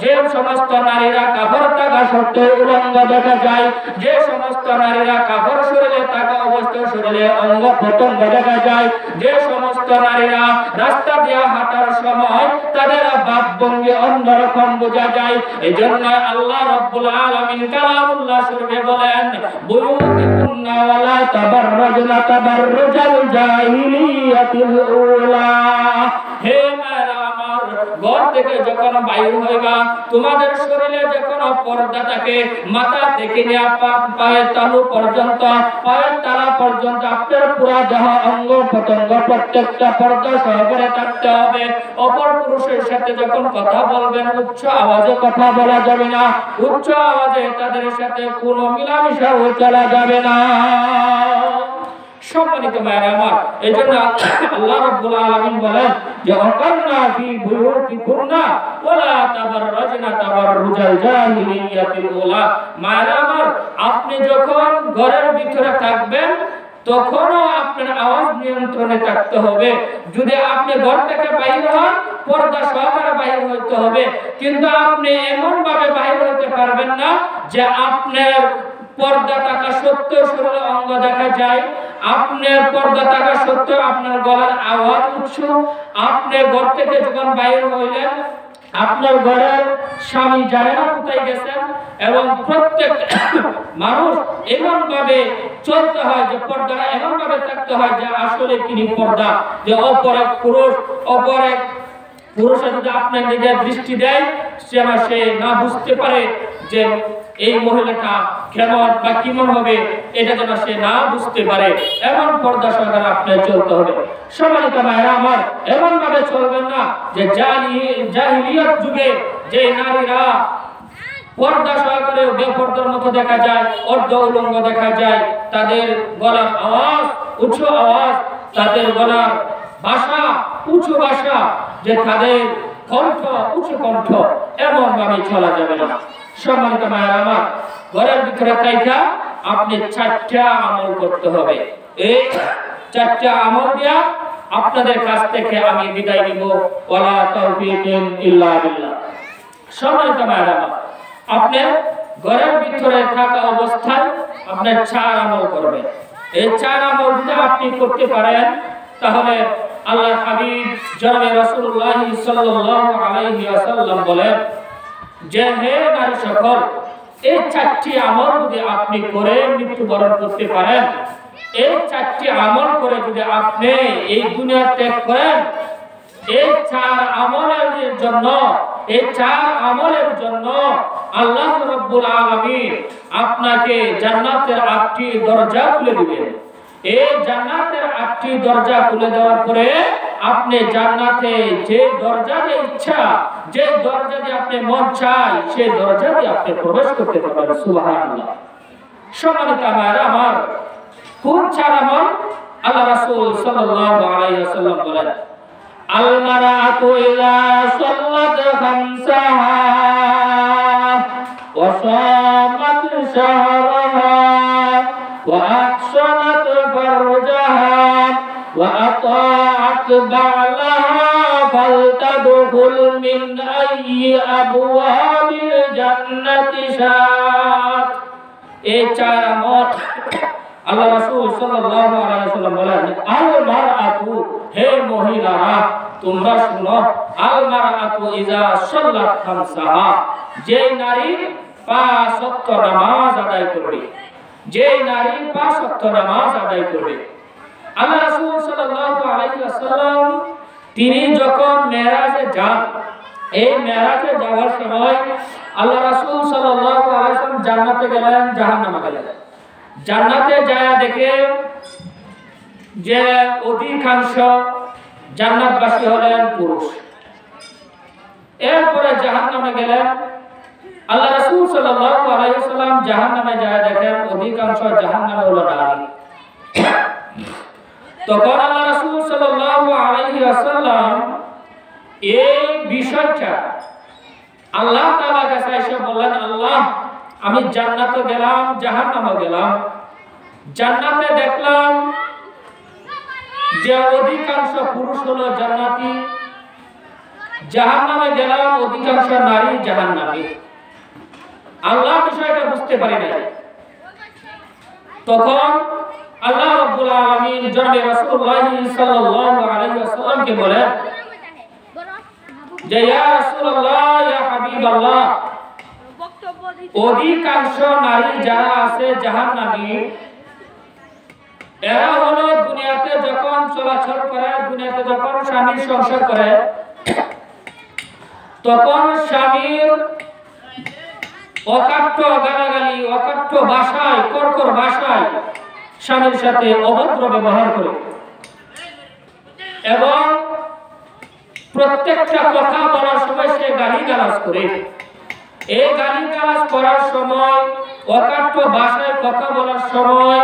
যে সমস্ত নারীরা কাপড় থাকা সত্ত্বেও উলঙ্গ দেখা যায়, যে সমস্ত নারীরা কাপড় শরীরে থাকা অবস্থায় শরীরে অঙ্গ প্রত্যঙ্গ দেখা যায়, যে সমস্ত নারীরা রাস্তা দিয়ে হাঁটার সময় তাদের ভাব ভঙ্গি অন্যরকম বোঝা যায়। এজন্য আল্লাহ রাব্বুল আলামিন কালামুল্লাহ শরীফে বলেন, বুয়ুতিকুন্না ওয়ালা তাবাররাজনা তাবাররুজাল জাহিলিয়াতিল উলা। হে মেয়েরা আমার, ঘর থেকে যখন বাইর হইবা তোমাদের শরীরে যখন পর্দা থাকে, মাথা থেকে নিয়ে পায়ের তালু পর্যন্ত, পায়ের তালা পর্যন্ত আপনার পুরা দেহ অঙ্গ প্রত্যঙ্গ প্রত্যেকটা পর্দা সহকারে থাকতে হবে। অপর পুরুষের সাথে যখন কথা বলবেন উচ্চ আওয়াজে কথা বলা যাবে না, উচ্চ আওয়াজে তাদের সাথে কোনো মিলামিশাও চলা যাবে না। সম্মানিত মায়েরা আমার, এজন্য আল্লাহ রাব্বুল আলামিন বলেন যে ওয়াকারনা ফি বুয়ুতিকুন্না ওয়ালা তাবাররাজনা তাবাররুজাল জাহিলিয়াতিল উলা। মায়েরা আমার, আপনি যখন ঘরের ভিতরে থাকবেন তখনও আপনার আওয়াজ নিয়ন্ত্রণে থাকতে হবে। যদি আপনি ঘর থেকে বাইরে হন পর্দা সহকারে বাইরে হইতে হবে, কিন্তু আপনি এমন ভাবে বাইরে হইতে পারবেন না যে আপনার পর্দা থাকা সত্ত্বেও শরীরে অঙ্গ দেখা যায়, আপনার পর্দা থাকা সত্ত্বেও আপনার গলার আওয়াজ উচ্চ। আপনি ঘর থেকে যখন বাইরে হইলেন আপনার ঘরের স্বামী জানে না কোথায় গেছেন, এবং প্রত্যেক মানুষ এমন ভাবে চলতে হয় যে পর্দাটা এমন ভাবে থাকতে হয় যে আসলে তিনি পর্দা, যে অপর এক পুরুষ অপর এক পুরুষের যদি আপনার নিজের দৃষ্টি দেয় যেন সে না বুঝতে পারে যে এই মহিলাটা কেমন বা কেমন হবে, এটা যেন সে না বুঝতে পারে। এমন পর্দা সহকারে আপনার চলতে হবে। সম্মানিত মায়েরা আমার, এমন ভাবে চলবেন না যে জাহিলিয়াত যুগে যে নারীরা পর্দা সহকারে বেপর্দার মতো দেখা যায়, অর্ধ উলঙ্গ দেখা যায়, তাদের গলার আওয়াজ উচ্চ আওয়াজ, তাদের গলার ভাষা উঁচু ভাষা, যে তাদের কণ্ঠ উঁচু কণ্ঠ, এমন ভাবে চলা যাবে না। সম্মানিত মায়েরা আমার, ঘরের ভিতরে থাইকা আপনি 4টা আমল করতে হবে। এই 4টা আমল দিয়া আপনাদের কাছ থেকে আমি বিদায় নিব। ওয়ালা তাওফীকুন ইল্লা বিল্লাহ। সম্মানিত মায়েরা আমার, আপনি ঘরের ভিতরে থাকা অবস্থায় আপনি 4 আমল করবেন। এই 4 আমল যদি আপনি করতে পারেন তাহলে আল্লাহর হাবিব জনাবে রাসূলুল্লাহ সাল্লাল্লাহু আলাইহি ওয়াসাল্লাম বলেন যে হে নারী সকল, এই 4টি আমল যদি আপনি করে মৃত্যুবরণ করতে পারেন, এই 4টি আমল করে যদি আপনি এই দুনিয়া ত্যাগ করেন, এই 4 আমলের জন্য আল্লাহ রাব্বুল আলামিন আপনাকে জান্নাতের 8টি দরজা খুলে দিবেন। এই জান্নাতের 8টি দরজা খুলে দেওয়ার পরে আপনি জান্নাতে যে দরজা দিয়ে ইচ্ছা, যে দরজা দিয়ে আপনি মন চায়, সেই দরজা দিয়ে আপনি প্রবেশ করতে পারবেন। সুবহানাল্লাহ। সম্মানিত আমার, কোন 4 আমল? আল্লাহ রাসূল সাল্লাল্লাহু আলাইহি ওয়াসাল্লাম বলেন, আল মারাতু ইযা সাল্লাত খামসাহা ওয়া সামাত শাহরাহা ওয়া আহসানাত ফারজাহা ওয়া আতাআত বা'লাহা ফালতাদখুল মিন আইয়ি আবওয়াবিল জান্নাতি শাআত। এই 4 আমল আল্লাহ রাসূল সাল্লাল্লাহু আলাইহি ওয়াসাল্লাম বলেন, আল মারআতু, হে মহিলারা তোমরা শুনো, আল মারআতু ইযা সাল্লাত খামসাহা, যে নারী 5 ওয়াক্ত নামাজ আদায় করবে, যে নারী 5 ওয়াক্ত নামাজ আদায় করবে। আল্লাহ রাসূল সাল্লাল্লাহু আলাইহি ওয়াসাল্লাম তিনি যখন মেরাজে যান, এই মেরাজে যাওয়ার সময় আল্লাহ রাসূল সাল্লাল্লাহু আলাইহি ওয়াসাল্লাম জান্নাতে গেলেন, জাহান্নামে গেলেন। জান্নাতে যায় দেখে যে অধিকাংশ জান্নাতবাসী হলেন পুরুষ। এরপরে জাহান্নামে গেলেন। আল্লাহ রাসূল সাল্লাল্লাহু আলাইহি ওয়াসাল্লাম জাহান্নামে যায় দেখেন অধিকাংশ জাহান্নামে হলো নারী। তখন আল্লাহ রাসূল সাল্লাল্লাহু আলাইহি ওয়াসাল্লাম এই বিষয়টা আল্লাহ তাআলার কাছে এসে বললেন, আল্লাহ, আমি জান্নাতে গেলাম, জাহান্নামে গেলাম, জান্নাতে দেখলাম যে অধিকাংশ পুরুষ হলো জান্নাতি, জাহান্নামে গেলাম, অধিকাংশ নারী জাহান্নামী। আল্লাহ বিষয়টা বুঝতে পারি না। তখন আল্লাহ রাব্বুল আলামিন জনাবে রাসূলুল্লাহ সাল্লাল্লাহু আলাইহি ওয়াসাল্লামকে বলেন যে ইয়া রাসূলুল্লাহ, ইয়া হাবিবাল্লাহ, অধিকাংশ নারী যারা আছে জাহান্নামী, এরা হলো দুনিয়াতে যখন চলাচল করে, দুনিয়াতে যখন স্বামীর সংসার করে, তখন স্বামীর অকাট্য গালাগালি, অকাট্য ভাষায়, কর্কর ভাষায় স্বামীর সাথে অভদ্র ব্যবহার করে এবং প্রত্যেকটা কথা বলার সময় সে গালিগালাজ করে। এই গালিগালাজ করার সময়, অকাট্য ভাষায় কথা বলার সময়,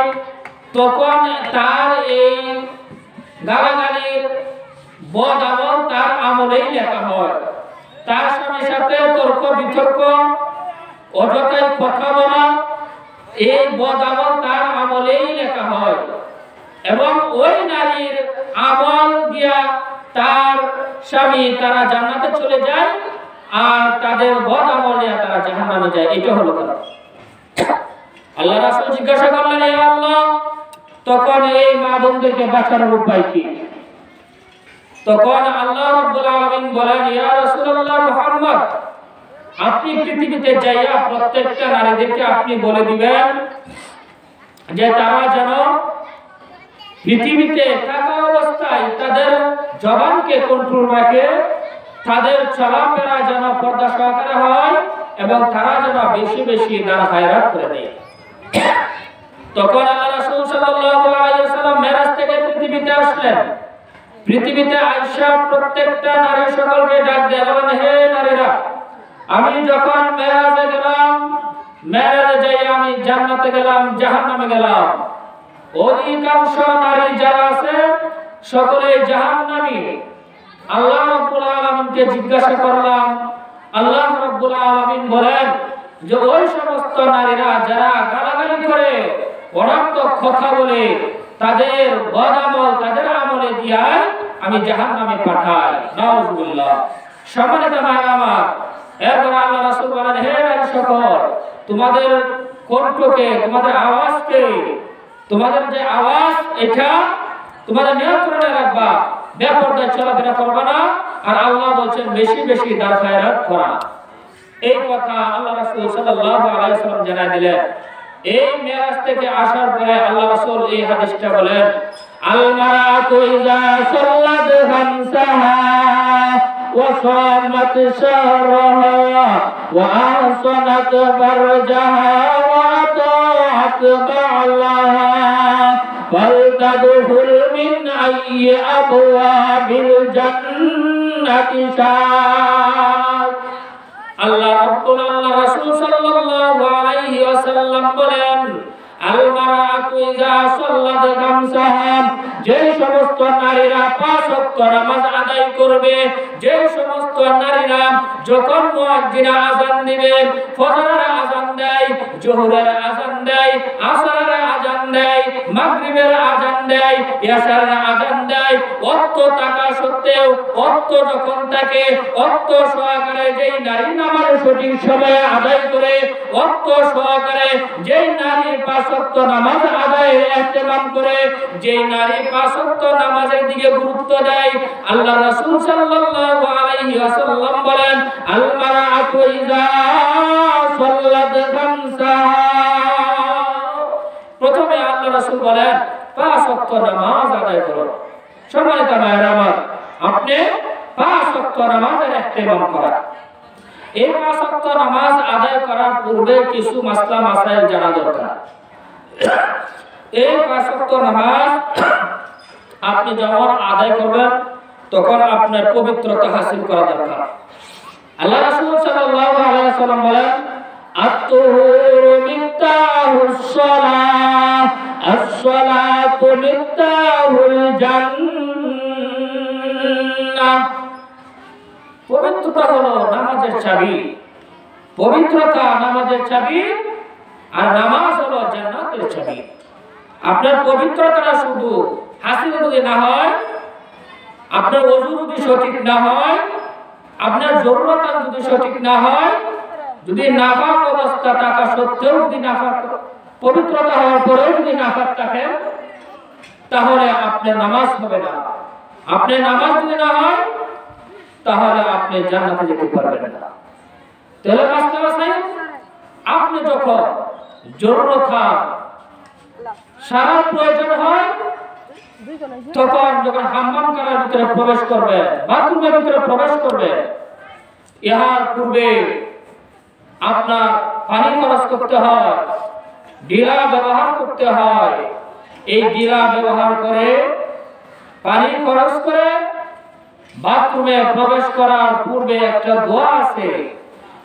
তখন তার এই গালাগালির বদ আমল তার আমলেই লেখা হয়। তার স্বামীর সাথে তর্ক বিতর্ক, অযথাই কথা বলা, এই বদ আমল তার আমলেই লেখা হয় এবং ওই নারীর আমল দিয়া তার স্বামী তারা জান্নাতে চলে যায় আর তাদের বদ আমল নিয়ে তারা জাহান্নামে যায়। এটা হলো কথা। আল্লাহ রাসূল জিজ্ঞাসা করলেন, হে আল্লাহ, তখন এই মা বোনদেরকে বাঁচানোর উপায় কি? তখন আল্লাহ রাব্বুল আলামিন বলেন, ইয়া রাসূলুল্লাহ মুহাম্মদ, আপনি পৃথিবীতে যাইয়া প্রত্যেকটা নারীদেরকে আপনি বলে দিবেন যে তারা যেন পৃথিবীতে থাকা অবস্থায় তাদের জবানকে কন্ট্রোল রাখে, তাদের চলাফেরা যেন পর্দা সহকারে হয় এবং তারা যেন বেশি বেশি দান খায়রাত করে দেয়। তখন আল্লাহ রাসূল সাল্লাল্লাহু আলাইহি ওয়াসাল্লাম মেরাজ থেকে পৃথিবীতে আসলেন। পৃথিবীতে আয়েশা প্রত্যেকটা নারী সকলকে ডাক দিয়ে বলেন, হে নারীরা, আমি যখন মেরাজে গেলাম, মেরাজে যাই আমি জান্নাতে গেলাম, জাহান্নামে গেলাম, অধিকাংশ নারী যারা আছে সকলে জাহান্নামী। আল্লাহ রাব্বুল আলামিনকে জিজ্ঞাসা করলাম, আল্লাহ রাব্বুল আলামিন বলেন যে ওই সমস্ত নারীরা যারা গালাগালি করে, অনার্থক কথা বলে, তাদের বদ আমল তাদের আমলে দিয়া আমি জাহান্নামে পাঠাই। নাউজুবিল্লাহ। সম্মানিত ভাইরা আমার, এরপর আল্লাহ রাসূল বলেন, হে নারী সকল, তোমাদের কণ্ঠকে, তোমাদের আওয়াজকে, তোমাদের যে আওয়াজ এটা তোমাদের নিয়ন্ত্রণে রাখবা, বেপরদায় চলাফেরা করবা না। আর আল্লাহ বলছেন বেশি বেশি দান খায়রাত করা। এই কথা আল্লাহ রাসূল সাল্লাল্লাহু আলাইহি ওয়াসাল্লাম জানায় দিলেন। এই মেরাজ থেকে আসার পরে আল্লাহ রাসূল এই হাদিসটা বলেন, আল মারাতু ইযা সাল্লাত খামসাহা ওয়া সামাত শাহরাহা ওয়া ahsanat farjaha wa ata'at ba'laha faltadkhul min ayyi abwabil jannati sha'a। আল্লাহ রাসূল সাল্লাল্লাহু আলাইহি ওয়াসাল্লাম বলেন, আল মারাতু ইযা সাল্লাত খামসাহা, যে সমস্ত নারীরা 5 ওয়াক্ত নামাজ আদায় করবে, যে সমস্ত নারীরা যখন মুয়াজ্জিন আযান দিবে, ফজরের আযান দেয়, যোহরের আযান দেয়, আসরের আযান দেয়, মাগরিবের আযান দেয়, ইশারের আযান দেয়, ওয়াক্ত থাকা সত্ত্বেও ওয়াক্ত যখন থাকে ওয়াক্ত সহকারে যেই নারী নামাজ সঠিক সময়ে আদায় করে, ওয়াক্ত সহকারে যেই নারী 5 ওয়াক্ত নামাজ আদায়ের ইহতিমাম করে, যেই নারী 5 ওয়াক্ত নামাজের দিকে গুরুত্ব দেয়, আল্লাহ রাসূল সাল্লাল্লাহু আলাইহি ওয়াসাল্লাম বলেন, আল মারাতু ইযা সাল্লাত খামসাহা। প্রথমে আল্লাহ রাসূল বলেন 5 ওয়াক্ত নামাজ আদায় করো। সম্মানিত ভাইরা আমার, আপনি 5 ওয়াক্ত নামাজের ইহতিমাম করা। এই 5 ওয়াক্ত নামাজ আদায় করার পূর্বে কিছু মাসলা মাসাইল জানা দরকার। এই 5 ওয়াক্ত নামাজ আপনি যখন আদায় করবেন তখন আপনার পবিত্রতা হাসিল করা দরকার। আল্লাহ রাসূল সাল্লাল্লাহু আলাইহি ওয়াসাল্লাম বলেন, আত-তুহুরু মিফতাহুস সালাহ, আস-সালাতু মিফতাহুল জান্নাহ। পবিত্রতা হলো নামাজের চাবি। পবিত্রতা নামাজের চাবি আর নামাজ হলো জান্নাতের চাবি। আপনার পবিত্রতাটা শুধু হাসিল যদি না হয়, আপনার ওযু যদি সঠিক না হয়, আপনার জরুরত যদি সঠিক না হয়, যদি নাফাক অবস্থা থাকা সত্ত্বেও যদি নাফাক পবিত্রতা হওয়ার পরেও যদি নাফাক থাকেন, তাহলে আপনার নামাজ হবে না। আপনার নামাজ যদি না হয়, তাহলে আপনি জান্নাতে যেতে পারবেন না। তাহলে আপনি যখন জরুরত হয়, সারা প্রয়োজন হয়, তখন যখন হাম্মাম করার ভিতরে প্রবেশ করবে, বাথরুমের ভিতরে প্রবেশ করবে, ইহার পূর্বে আপনার পানি খরচ করতে হয়, ডিলা ব্যবহার করতে হয়। এই ডিলা ব্যবহার করে পানি খরচ করে বাথরুমে প্রবেশ করার পূর্বে একটা দোয়া আছে।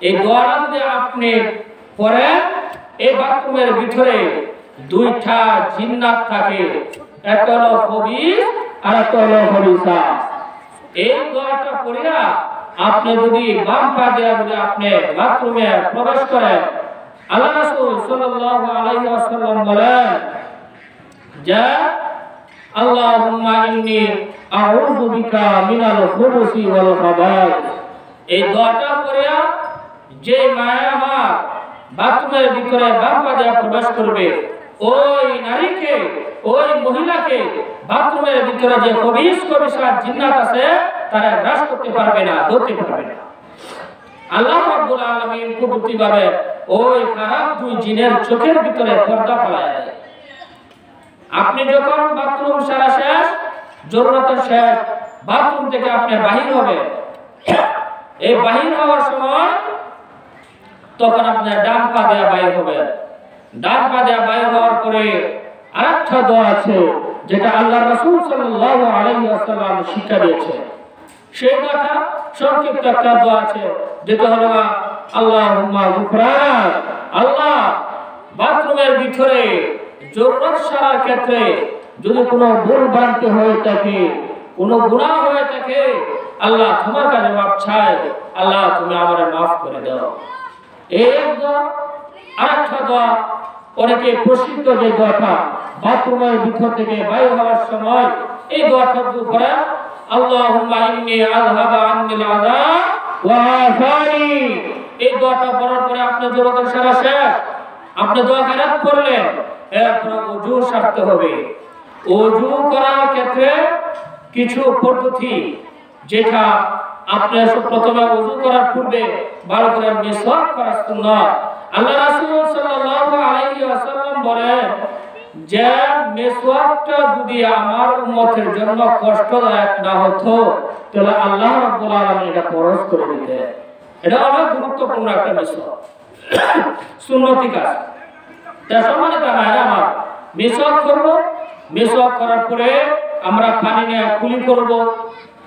এই দোয়াটা যদি আপনি পড়েন, এই বাথরুমের ভিতরে দুইটা জিন্নাত থাকে, একটা হলো খবিস আর একটা হলো খবিসা। এই দোয়াটা পড়িয়া আপনি যদি বাম পা দিয়ে যদি আপনি বাথরুমে প্রবেশ করেন, আল্লাহ রাসূল সাল্লাল্লাহু আলাইহি ওয়াসাল্লাম বলেন যে আল্লাহুম্মা ইন্নী আউযু বিকা মিনাল খুবুসি ওয়াল খাবাইস। এই দোয়াটা পড়িয়া যে মায়া আমার বাথরুমের ভিতরে বাম পা দিয়ে প্রবেশ করবে, ওই নারীকে, ওই মহিলাকে বাথরুমের ভিতরে যে খবিস খবিসা জিন্নাত আছে তারা গ্রাস করতে পারবে না, ধরতে পারবে না। আল্লাহ রাব্বুল আলামিন কুদরতিভাবে ওই খারাপ দুই জিনের চোখের ভিতরে পর্দা ফেলায় দেয়। আপনি যখন বাথরুম সারা শেষ, জরুরতের শেষ, বাথরুম থেকে আপনি বাহির হবে, এই বাহির হওয়ার সময় তখন আপনার ডান পা দেয়া বাইর হবে। ডান পা দেয়া বাইর হওয়ার পরে আরেকটা দোয়া আছে যেটা আল্লাহ রাসূল সাল্লাল্লাহু আলাইহি ওয়াসাল্লাম শিক্ষা দিয়েছে। সেই কথা সংক্ষিপ্ত একটা দোয়া আছে যেটা হলো আল্লাহুম্মা গুফরান। আল্লাহ, বাথরুমের ভিতরে জরুরত সারার ক্ষেত্রে যদি কোনো ভুল ভ্রান্তি হয়ে থাকে, কোনো গুনাহ হয়ে থাকে, আল্লাহ তোমার কাছে মাফ চাই, আল্লাহ তুমি আমারে মাফ করে দাও। এই দোয়া। আরেকটা দোয়া অনেকে প্রসিদ্ধ, যে দোয়াটা বাথরুমের ভিতর থেকে বাইরে হওয়ার সময় এই দোয়াটা পড়ে, আল্লাহুম্মা ইন্নী আযহাবা আন্নিল আযাব ওয়া আফানি। এই দোয়াটা পড়ার পরে আপনি জরুরতের সারা শেষ, আপনি দোয়া খারাপ করলেন, এরপর ওযু সারতে হবে। ওযু করার ক্ষেত্রে কিছু পদ্ধতি, যেটা আপনি প্রথমে ওযু করার পূর্বে ভালো করে মিসওয়াক করা সুন্নাত। আল্লাহ রাসূল সাল্লাল্লাহু আলাইহি ওয়াসাল্লাম বলেন যে মিসওয়াকটা যদি আমার উম্মতের জন্য কষ্টদায়ক না হতো, তাহলে আল্লাহ রাব্বুল আলামিন এটা ফরজ করে দিতেন। এটা অনেক গুরুত্বপূর্ণ একটা মিসওয়াক, সুন্নতি কাজ। তাই সম্মানিত ভাইরা আমার, মিসওয়াক করব, মিসওয়াক করার পরে আমরা পানি নিয়ে কুলি করব,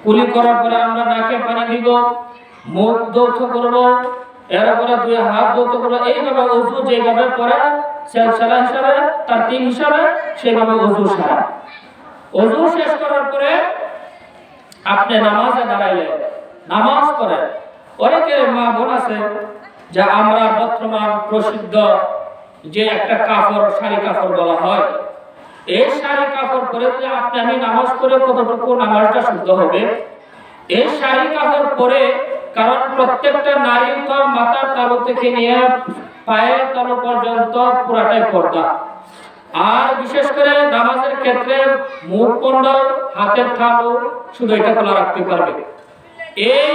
কুলি করার পরে আমরা নাকে পানি দিব, মুখ ধৌত করব, এরপরে দুই হাত ধৌত করব। এইভাবে ওযু যেভাবে করে সেলসালা হিসাবে, তার তিন হিসাবে সেভাবে ওযু সারা। ওযু শেষ করার পরে আপনি নামাজে দাঁড়াইলেন, নামাজ পড়েন। অনেকে মা বোন আছে যে আমরা বর্তমান প্রসিদ্ধ যে একটা কাপড়, শাড়ি কাপড় বলা হয়, এই শাড়ি কাপড় পরে যে আপনি আমি নামাজ পড়ে কতটুকু নামাজটা শুদ্ধ হবে? এই শাড়ি কাপড় পরে, কারণ প্রত্যেকটা নারীর তো মাথার তালু থেকে নিয়ে পায়ের তালু পর্যন্ত পুরাটাই পর্দা। আর বিশেষ করে নামাজের ক্ষেত্রে মুখমণ্ডল, হাতের তালু শুধু এটা খোলা রাখতে পারবে। এই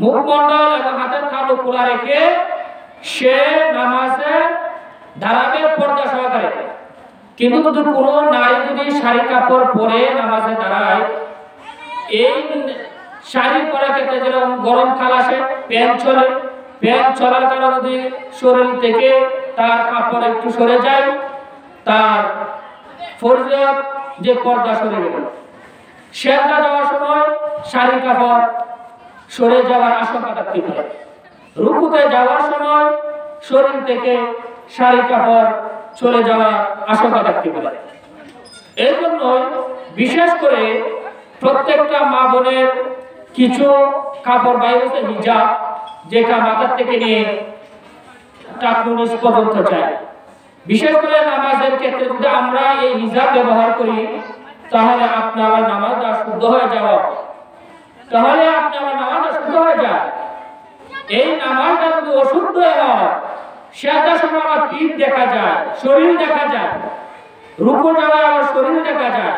মুখমণ্ডল এবং হাতের তালু খোলা রেখে সে নামাজে দাঁড়াবে পর্দা সহকারে। কিন্তু যদি কোনো নারী যদি শাড়ি কাপড় পরে নামাজে দাঁড়ায়, এই শাড়ি পরার ক্ষেত্রে যেরকম গরমকাল আসে, প্যান্ট চলে, প্যান্ট চলার কারণে যদি শরীর থেকে তার কাপড় একটু সরে যায়, তার ফরজত যে পর্দা সরে গেল। সেজদা যাওয়ার সময় শাড়ি কাপড় সরে যাওয়ার আশঙ্কা থাকতে পারে। রুকুতে যাওয়ার সময় শরীর থেকে শাড়ি কাপড় চলে যাওয়ার আশঙ্কা থাকতে পারে। এই জন্য বিশেষ করে প্রত্যেকটা মা বোনের কিছু কাপড় বাইরে হিজাব, যেটা মাথার থেকে নিয়ে টাকনু নিচ পর্যন্ত যায়। বিশেষ করে নামাজের ক্ষেত্রে যদি আমরা এই হিজাব ব্যবহার করি, তাহলে আপনার নামাজটা শুদ্ধ হয়ে যাওয়া তাহলে আপনার নামাজ অশুদ্ধ হয়ে যায়। এই নামাজটা যদি অশুদ্ধ হয়, সেটা সময় আমার পিঠ দেখা যায়, শরীর দেখা যায়, রুকু যাওয়া আমার শরীর দেখা যায়,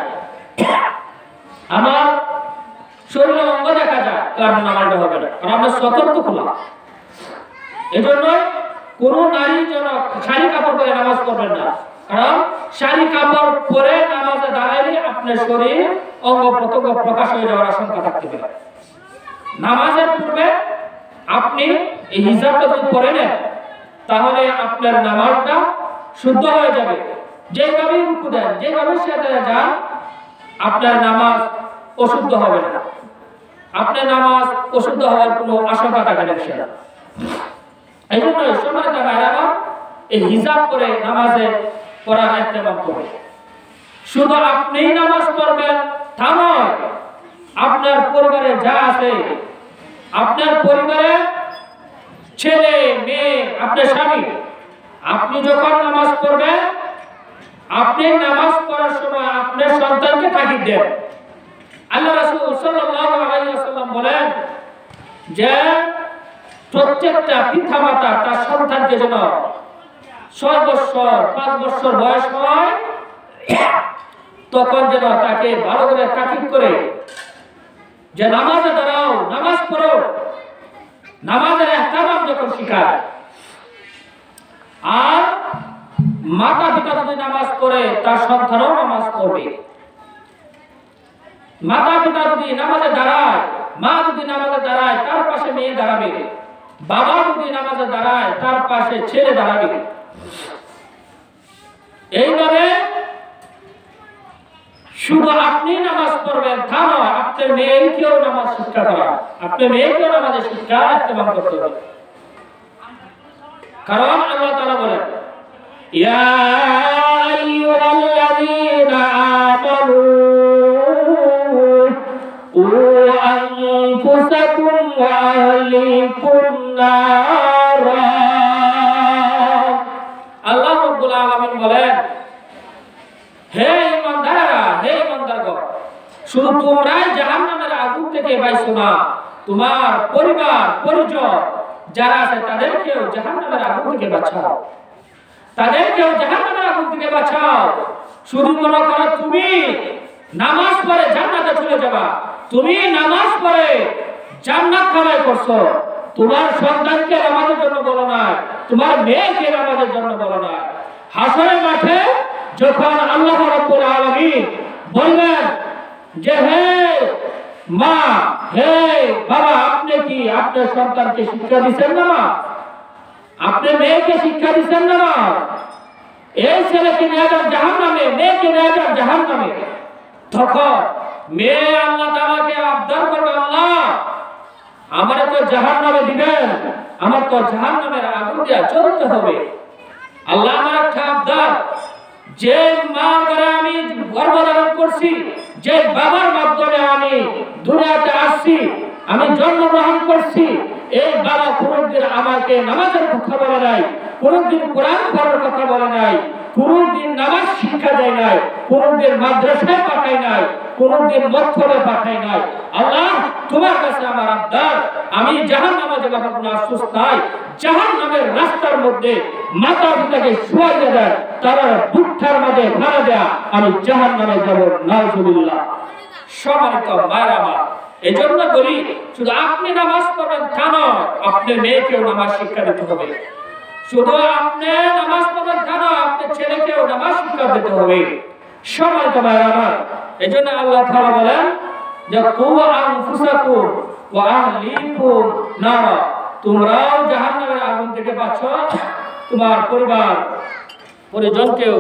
আমার শরীরের অঙ্গ দেখা যায়, তার নামাজটা হবে না। আর আমরা সতর্ক খোলা। এই জন্য কোন নারী যেন শাড়ি কাপড় পরে নামাজ পড়বেন না, কারণ শাড়ি কাপড় পরে নামাজে দাঁড়াইলে আপনার শরীর অঙ্গ প্রত্যঙ্গ প্রকাশ হয়ে যাওয়ার আশঙ্কা থাকতে পারে। নামাজের পূর্বে আপনি এই হিজাবটা যদি পরে নেন, তাহলে আপনার নামাজটা শুদ্ধ হয়ে যাবে। যেভাবে রুকু দেন, যেভাবে সেজদায় যান, আপনার নামাজ অশুদ্ধ হবে না। আপনার নামাজ অশুদ্ধ হওয়ার কোনো আশঙ্কা থাকে না সেটা। এই জন্য সম্মানিত ভাইরা, এই হিজাব করে নামাজে পড়ার ইহতিমাম করবে। শুধু আপনিই নামাজ পড়বেন তা নয়, আপনার পরিবারে যা আছে, আপনার পরিবারে ছেলে মেয়ে, আপনার স্বামী, আপনি যখন নামাজ পড়বেন, আপনি নামাজ পড়ার সময় আপনার সন্তানকে তাগিদ দেন। আল্লাহ রাসূল সাল্লাল্লাহু আলাইহি ওয়াসাল্লাম বলেন যে প্রত্যেকটা পিতামাতা তার সন্তানকে যেন 6 বছর 5 বছর বয়স হয় তখন যেন তাকে ভালো করে তাকিদ করে যে নামাজে দাঁড়াও, নামাজ পড়ো, নামাজের ইহতিমাম যখন শিখায়। আর মাতা পিতা যদি নামাজ পড়ে, তার সন্তানও নামাজ পড়বে। মাতা পিতা যদি নামাজে দাঁড়ায়, মা যদি নামাজে দাঁড়ায়, তার পাশে মেয়ে দাঁড়াবে। বাবা যদি নামাজে দাঁড়ায়, তার পাশে ছেলে দাঁড়াবে। এইভাবে শুধু আপনি নামাজ পড়বেন তা নয়, আপনার মেয়েকেও নামাজ শিক্ষা করা, আপনার মেয়েকেও নামাজের শিক্ষা ইহতিমাম করতে হবে। কারণ আল্লাহ তাআলা বলেন, ইয়া আইয়ুহাল্লাযীনা আমানু উ আনফুসাকুম ওয়া আহলিকুম নারা। আল্লাহ রাব্বুল আলামিন বলেন, হে ঈমানদাররা, হে ঈমানদারগণ, শুধু তোমরাই জাহান্নামের আগুন থেকে বাঁচো না, তোমার পরিবার পরিজন যারা আছে তাদেরকেও জাহান্নামের আগুন থেকে বাঁচাও, তাদেরকেও জাহান্নামের আগুন থেকে বাঁচাও। শুধু মনে করো তুমি নামাজ পড়ে জান্নাতে চলে যাবা, তুমি নামাজ পড়ে জান্নাত কামাই করছো, তোমার সন্তানকে নামাজের জন্য বলো না, তোমার মেয়েকে নামাজের জন্য বলো না। হাসরের মাঠে যখন আল্লাহ রাব্বুল আলামিন বলবেন যে হে মা, হে বাবা, আপনি কি আপনার সন্তানকে শিক্ষা দিচ্ছেন না? আপনি মেয়েকে শিক্ষা দিচ্ছেন না? এই ছেলেকে নিয়ে যান জাহান্নামে, মেয়েকে নিয়ে যান জাহান্নামে। তখন মেয়ে আল্লাহ তাআলাকে আবদার করবে, আল্লাহ আমারে তো জাহান্নামে দিবেন, আমার তো জাহান্নামের আগুন দিয়ে জ্বলতে হবে। আল্লাহ আমার একটা আবদার, যে মা দ্বারা আমি গর্ভধারণ করছি, যে বাবার মাধ্যমে আমি দুনিয়াতে আসছি, আমি জন্মগ্রহণ করছি, এই বাবা কোনদিন আমাকে নামাজের কথা বলে নাই, কোনদিন কোরআন পড়ার কথা বলে নাই, কোনদিন নামাজ শিক্ষা দেয় নাই, কোনদিন মাদ্রাসায় পাঠায় নাই, কোনদিন মক্তবে পাঠায় নাই। আল্লাহ তোমার কাছে আমার আবদার, আমি জাহান্নামে যাবার কোনো আফসোস নাই, জাহান্নামের রাস্তার মধ্যে মাতা পিতাকে শুয়াইয়ে দেয়, তারা দুঃখের মাঝে ফেলে দেয়া, আমি জাহান্নামে যাব, নাউজুবিল্লাহ। সম্মানিত মায়েরা, আমার এই জন্য বলি, শুধু আপনি নামাজ পড়বেন তা নয়, আপনার মেয়েকেও নামাজ শিক্ষা দিতে হবে। শুধু আপনি নামাজ পড়বেন তা নয়, আপনার ছেলেকেও নামাজ শিক্ষা দিতে হবে। সম্মানিত মায়েরা, আমার এই জন্য আল্লাহ তাআলা বলেন যে কু আনফুসাকুম ওয়া আহলিকুম নারা, তোমরাও জাহান্নামের আগুন থেকে বাঁচো, তোমার পরিবার পরিজনকেও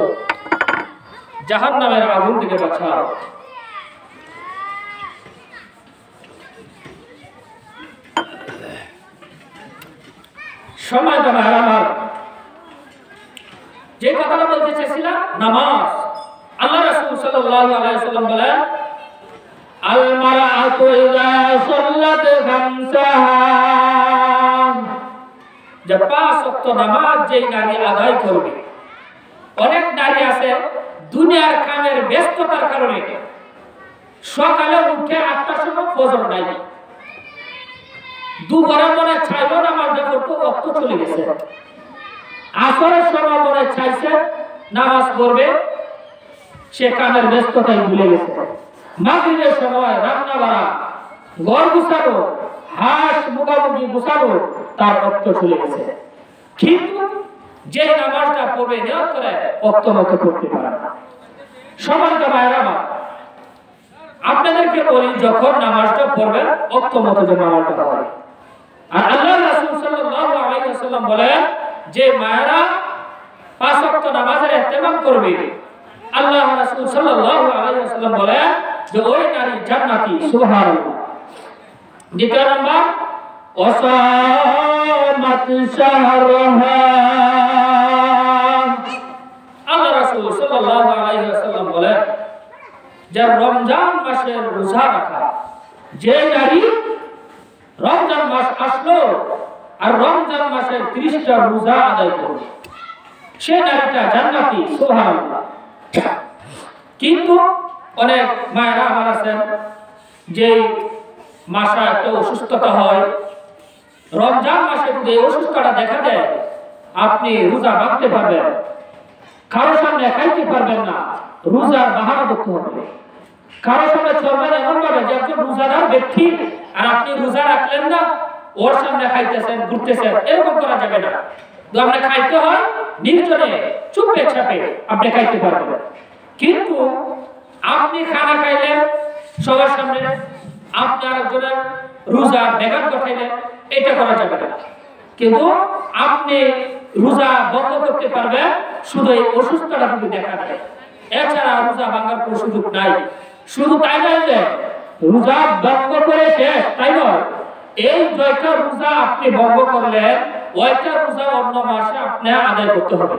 জাহান্নামের আগুন থেকে বাঁচাও। সম্মানিত ভাইরা আমার, যে কথাটা বলতে চাইছিলাম, নামাজ। আল্লাহ রাসূল সাল্লাল্লাহু আলাইহি ওয়াসাল্লাম বলেন, আল মারআতু ইযা সাল্লাত খামসাহা, যে 5 ওয়াক্ত নামাজ যেই নারী আদায় করবে। অনেক নারী আছে দুনিয়ার কামের ব্যস্ততার কারণে সকালে উঠে 8টার সময় ফজর নাই, দুপুরে মনে চাইলো নামাজটা পড়তে রক্ত চলে গেছে, আসরের সময় মনে চাইছে নামাজ পড়বে, সে কামের ব্যস্ততায় ভুলে গেছে। মাগরিবের সময় রান্না বাড়া, ঘর গুছানো, হাঁস মুখামুখি গুছানো, তার রক্ত চলে গেছে। কিন্তু যে নামাজটা পড়বে নিয়ত করে রক্ত মতো করতে পারে না। সমানটা ভাইরা আমার, আপনাদেরকে বলি যখন নামাজটা পড়বেন রক্ত মতো যে নামাজটা হয়। আর আল্লাহ রাসূল সাল্লাল্লাহু আলাইহি ওয়াসাল্লাম বলেন যে মায়েরা 5 ওয়াক্ত নামাজের ইহতিমাম করবে, আল্লাহ রাসূল সাল্লাল্লাহু আলাইহি ওয়াসাল্লাম বলেন যে ওই নারী জান্নাতি। সুবহানাল্লাহ। দ্বিতীয় নাম্বার, ওয়াসামাত শাহরাহা। আল্লাহ রাসূল সাল্লাল্লাহু আলাইহি ওয়াসাল্লাম বলেন যে রমজান মাসের রোজা রাখা, যে নারী রমজান মাস আসলো আর রমজান মাসের 30টা রোজা আদায় করবে, সে নারীটা জান্নাতি। সুবহানাল্লাহ। কিন্তু অনেক মায়েরা আমার আছেন যে মাসে একটা অসুস্থতা হয়, রমজান মাসে যদি অসুস্থতা দেখা দেয় আপনি রোজা ভাঙতে পারবেন, কারোর সামনে খাইতে পারবেন না, রোজার বাহানা করতে হবে। কারোর সামনে চলবেন এমন ভাবে যে একজন রোজাদার ব্যক্তি আর আপনি রোজা রাখলেন না, ওর সামনে খাইতেছেন ঘুরতেছেন, এরকম করা যাবে না। তো আপনি খাইতে হয় নির্জনে চুপে চাপে আপনি খাইতে পারবেন। কিন্তু আপনি খানা খাইলেন সবার সামনে, আপনার একজনের রোজা ব্যাঘাত ঘটাইলেন, এটা করা যাবে না। কিন্তু আপনি রোজা বন্ধ করতে পারবেন শুধু এই অসুস্থতা যদি দেখা দেয়, এছাড়া রোজা ভাঙার কোনো সুযোগ নাই। শুধু তাই নয় যে রোজা ভঙ্গ করে শেষ তাই নয়, এই জয়টা রোজা আপনি ভঙ্গ করলেন ওইটা রোজা অন্য মাসে আপনি আদায় করতে হবে।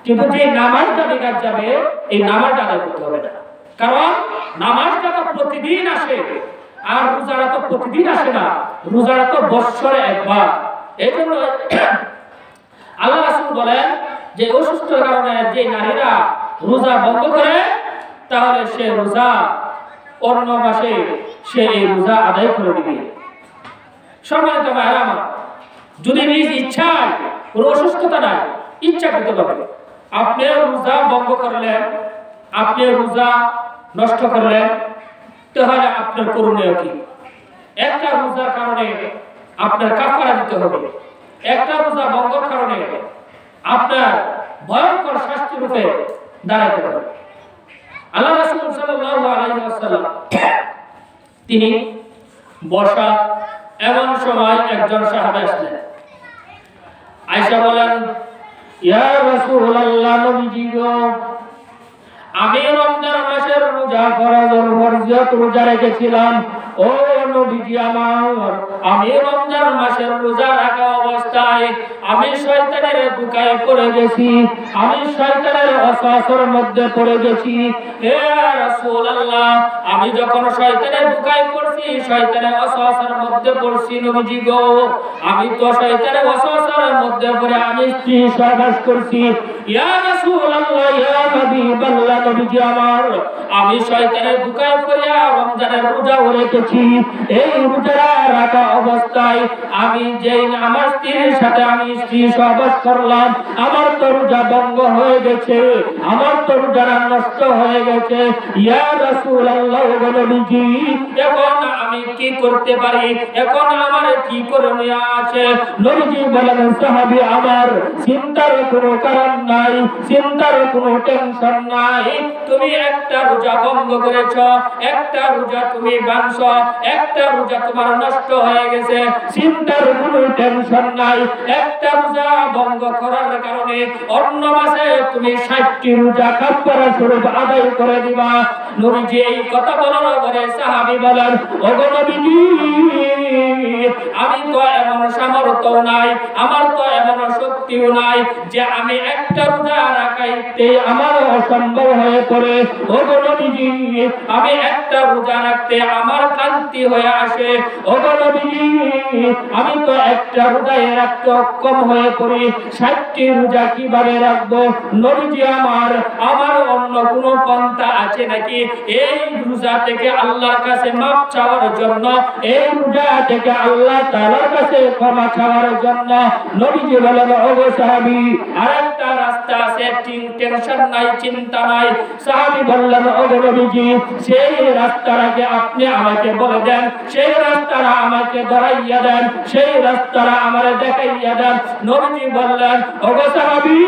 কিন্তু যে নামাজটা বেকার যাবে এই নামাজটা আদায় করতে হবে না, কারণ নামাজটা তো প্রতিদিন আসে আর রোজাটা তো প্রতিদিন আসে না, রোজাটা তো বৎসরে একবার। এই জন্য আল্লাহ রাসূল বলেন যে অসুস্থতার কারণে যে নারীরা রোজা বন্ধ করে তাহলে সে রোজা অন্য মাসে সে এই রোজা আদায় করে দিবে। সম্মানিত ভাইরা আমার, যদি নিজ ইচ্ছায় কোনো অসুস্থতা নাই, ইচ্ছাকৃতভাবে আপনি রোজা ভঙ্গ করলেন, আপনি রোজা নষ্ট করলেন, তাহলে আপনার করণীয় কি? একটা রোজার কারণে আপনার কাফারা দিতে হবে, একটা রোজা ভঙ্গের কারণে আপনার ভয়ঙ্কর শাস্তি রূপে দাঁড়াতে হবে। আল্লাহ রাসূল সাল্লাল্লাহু আলাইহি ওয়াসাল্লাম তিনি বসা এমন সময় একজন সাহাবী আসলেন। আয়েশা বলেন, ইয়া রাসূলুল্লাহ, নবীজি গো, আমি রমজান মাসের রোজা ফরজিয়ত রোজা রেখেছিলাম। ও নবীজি আমার, আমি রমজান মাসের রোজা রাখা অবস্থায় আমি শয়তানের ধোঁকায় পড়ে গেছি, আমি শয়তানের ওয়াসওয়াসার মধ্যে পড়ে গেছি। হে রাসূলুল্লাহ, আমি যখন শয়তানের ধোঁকায় পড়ছি, শয়তানের ওয়াসওয়াসার মধ্যে পড়ছি নবীজি গো, আমি তো শয়তানের ওয়াসওয়াসার মধ্যে পড়ে আমি স্ত্রী সহবাস করছি। ইয়া রাসূলুল্লাহ, ইয়া হাবিবাল্লাহ, নবীজি আমার, আমি শয়তানের ধোঁকায় পড়ে রমজানের রোজা রেখেছি। এই রোজা রাখা অবস্থায় আমি যেই আমার স্ত্রীর সাথে আমি স্ত্রী সহবাস করলাম, আমার তো রোজা ভঙ্গ হয়ে গেছে, আমার তো রোজা নষ্ট হয়ে গেছে। ইয়া রাসূলুল্লাহ, নবীজি, এখন আমি কি করতে পারি? এখন আমার কি করণীয় আছে? নবীজি বলেন, সাহাবী আমার, চিন্তার কোনো কারণ নাই, চিন্তার কোনো টেনশন নাই। তুমি একটা রোজা ভঙ্গ করেছো, একটা রোজা তুমি ভাঙছো, একটা রোজা তোমার নষ্ট হয়ে গেছে, চিন্তার কোনো টেনশন নাই। একটা রোজা ভঙ্গ করার কারণে অন্য মাসে তুমি 60টি রোজা কাফারা স্বরূপ আদায় করে দিবা। নবীজি এই কথা বলার পরে সাহাবী বলেন, ওগো নবীজি, আমি তো এমন সামর্থ্য নাই, আমার তো এমন শক্তিও নাই যে আমি একটা রোজা রাখাইতে আমার অসম্ভব হয়ে পড়ে, ও গো নবীজি আমি একটা রোজা রাখতে আমার ক্লান্তি হয়ে আসে, ও গো নবীজি আমি তো একটা রোজায় রাখতে অক্ষম হয়ে পড়ি, 60টি রোজা কিভাবে রাখবো? নবীজি আমার অন্য কোনো পন্থা আছে নাকি এই রোজা থেকে আল্লাহর কাছে মাপ চাওয়ার জন্য, এই রোজা থেকে আল্লাহ তাআলার কাছে ক্ষমা চাওয়ার জন্য? নবীজি বলেন, ও গো সাহাবী আরেকটা রাস্তা আছে, টেনশন নাই, চিন্তা নাই। সাহাবী বললেন, ও গো নবীজি সেই রাস্তাটাকে আপনি আমাকে বলে দেন, সেই রাস্তাটা আমাকে ধরাইয়া দেন, সেই রাস্তাটা আমারে দেখাইয়া দেন। নবীজি বললেন, ও গো সাহাবী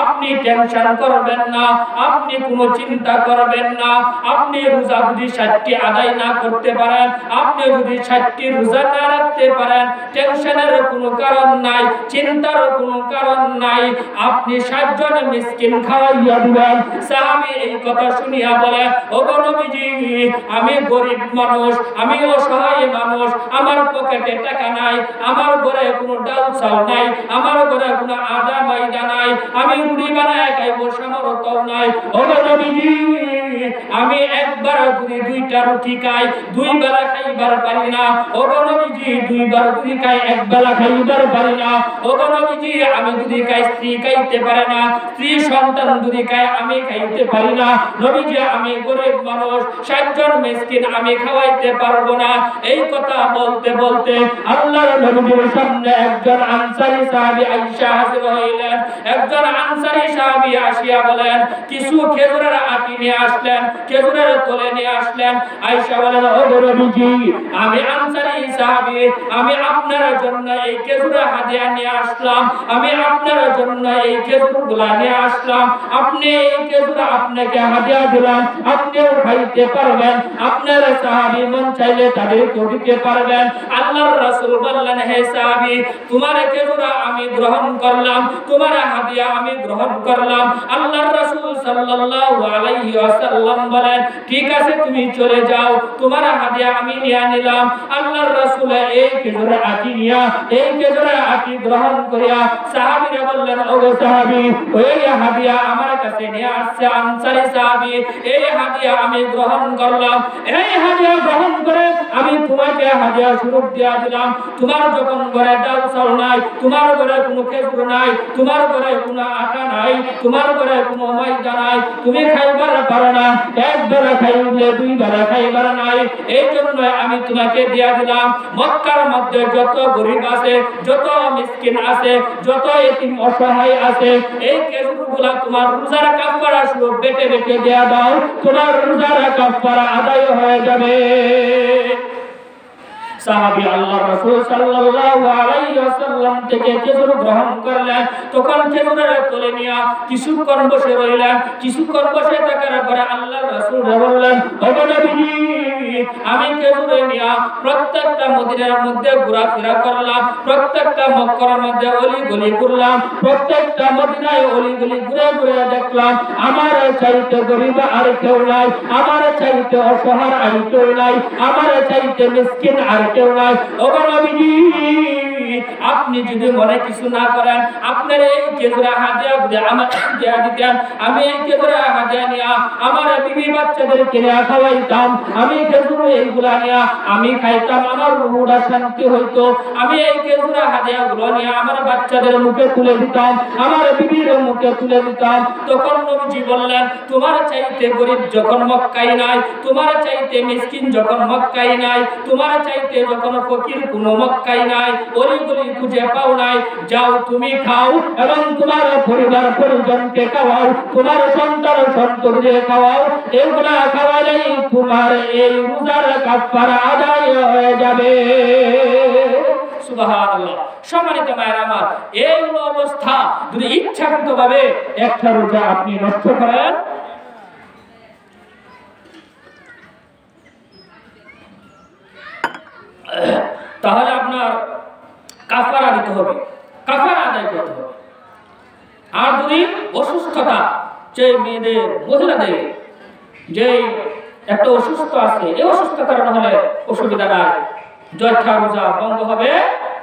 আপনি টেনশন করবেন না, আপনি কোনো চিন্তা করবেন না, আপনি রোজা যদি 60টি আদায় না করতে পারেন, আপনি যদি 60টি রোজা না রাখতে পারেন, টেনশনের কোনো কারণ নাই, চিন্তার কোনো কারণ নাই, আপনি 60 জন মিসকিন খাওয়াইয়া দিবেন। সাহাবী এই কথা শুনিয়া বলে, ও গো নবীজি আমি গরিব মানুষ, আমি অসহায় মানুষ, আমার পকেটে টাকা নাই, আমার ঘরে কোনো ডাল চাল নাই, আমার ঘরে কোনো আদা ময়দা নাই, আমি রুটি বানায় খাইবো সামর্থ্য নাই। ও গো নবীজি আমি একবার যদি 2টা রুটি খাই 2 বেলা খাইবার পারি না, ও গো নবীজি 2 বার রুটি খাই 1 বেলা খাইবার পারি না, ও গো নবীজি আমি যদি খাই স্ত্রী খাইতে পারে না, স্ত্রী সন্তান যদি খাই আমি খাইতে পারি না, নবীজি আমি গরিব মানুষ, 60 জন মিসকিন আমি খাওয়াইতে পারবো না। এই কথা বলতে বলতে আল্লাহর নবীর সামনে একজন আনসারী সাহাবী আয়েশা হাজির হইলেন। একজন আনসারী সাহাবী আসিয়া বলেন, কিছু খেজুরের আটি নিয়ে আসলেন, খেজুরের তোলে নিয়ে আসলেন। আয়েশা বলেন, ও গো নবীজি আমি আনসারী সাহাবী, আমি আপনার জন্য এই খেজুরের হাদিয়া নিয়ে আসলাম, আমি আপনার জন্য এই খেজুরগুলা নিয়ে আসলাম, আপনি এই খেজুর আপনাকে হাদিয়া দিলাম, আপনিও খাইতে পারবেন, আপনার সাহাবী মন চাইলে তাদেরকেও দিতে পারবেন। আল্লাহর রাসূল বললেন, হে সাহাবী তোমার খেজুর আমি গ্রহণ করলাম, তোমার হাদিয়া আমি গ্রহণ করলাম। আল্লাহর রাসূল সাল্লাল্লাহু আলাইহি ওয়াসাল্লাম বলেন, ঠিক আছে তুমি চলে যাও, তোমার হাদিয়া আমি নিয়ে নিলাম। আল্লাহর রাসূল এই খেজুরের আটি নিয়া এই খেজুরের আটি গ্রহণ করিয়া সাহাবীরা বললেন, ও গো সাহাবী ওই হাদিয়া আমার কাছে নিয়ে আসছে আনসারী সাহাবী, এই হাদিয়া আমি গ্রহণ করলাম, এই হাদিয়া গ্রহণ করে আমি তোমাকে হাদিয়া স্বরূপ দিয়া দিলাম। তোমার যখন ঘরে ডাল চাল নাই, তোমার ঘরে কোনো খেজুর নাই, তোমার ঘরে কোনো আটা নাই, তোমার ঘরে কোনো ময়দা নাই, তুমি খাইবার পারো না, 1 বেলা খাইলে 2 বেলা খাইবার নাই, এই জন্য আমি তোমাকে দিয়া দিলাম। মক্কার মধ্যে যত গরিব আছে, যত মিসকিন আছে, যত এতিম অসহায় আছে, এই খেজুরগুলা তোমার রোজার কাফারা স্বরূপ বেটে বেটে দেয়া দাও, তোমার রোজার কাফারা আদায় হয়ে যাবে। সাহাবী আল্লাহর রাসূল সাল্লাল্লাহু আলাইহি ওয়াসাল্লাম থেকে খেজুর গ্রহণ করলেন। তখন খেজুরের তোলে নিয়া কিছুক্ষণ বসে রইলেন। কিছুক্ষণ বসে থাকার পরে আল্লাহর রাসূল বললেন, ও নবীজি আমি খেজুরে নিয়া প্রত্যেকটা মদিনার মধ্যে ঘোরাফেরা করলাম, প্রত্যেকটা মক্কার মধ্যে অলিগলি ঘুরলাম, প্রত্যেকটা মদিনায় অলিগলি ঘুরে ঘুরে দেখলাম আমার চাইতে গরিব আর কেউ নাই, আমার চাইতে অসহায় আর কেউ নাই, আমার চাইতে মিসকিন আর কেউ নাই। ও নবীজি আপনি যদি মনে কিছু না করেন, আপনার এই খেজুরা হাদিয়া দিয়ে আমাকে দেয়া দিতেন, আমি এই খেজুরা হাদিয়া নিয়া আমার বিবি বাচ্চাদেরকে নিয়ে খাওয়াইতাম, আমি খেজুর এইগুলা নিয়া আমি খাইতাম, আমার রুহটা শান্তি হইতো, আমি এই খেজুরা হাদিয়া গুলো নিয়ে আমার বাচ্চাদের মুখে তুলে দিতাম, আমার বিবির মুখে তুলে দিতাম। তখন নবীজি বললেন, তোমার চাইতে গরিব যখন মক্কায় নাই, তোমার চাইতে মিসকিন যখন মক্কায় নাই, তোমার চাইতে যখন ফকির কোনো মক্কায় নাই, অলিগলি খুঁজে পাও নাই, যাও তুমি খাও এবং তোমার পরিবার পরিজনকে খাওয়াও, তোমার সন্তান সন্ততিকে খাওয়াও, এগুলা খাওয়ালেই তোমার এই রোজার কাফারা আদায় হয়ে যাবে। সুবহানাল্লাহ। সম্মানিত মায়ের আমার, এই হলো অবস্থা। যদি ইচ্ছাকৃতভাবে একটা রোজা আপনি নষ্ট করেন, তাহলে আপনার কাফারা দিতে হবে, কাফারা আদায় করতে হবে। আর যদি অসুস্থতা, যে মেয়েদের মহিলাদের যে একটা অসুস্থ আছে, এই অসুস্থতার কারণে হলে অসুবিধা নাই, যথা রোজা বন্ধ হবে,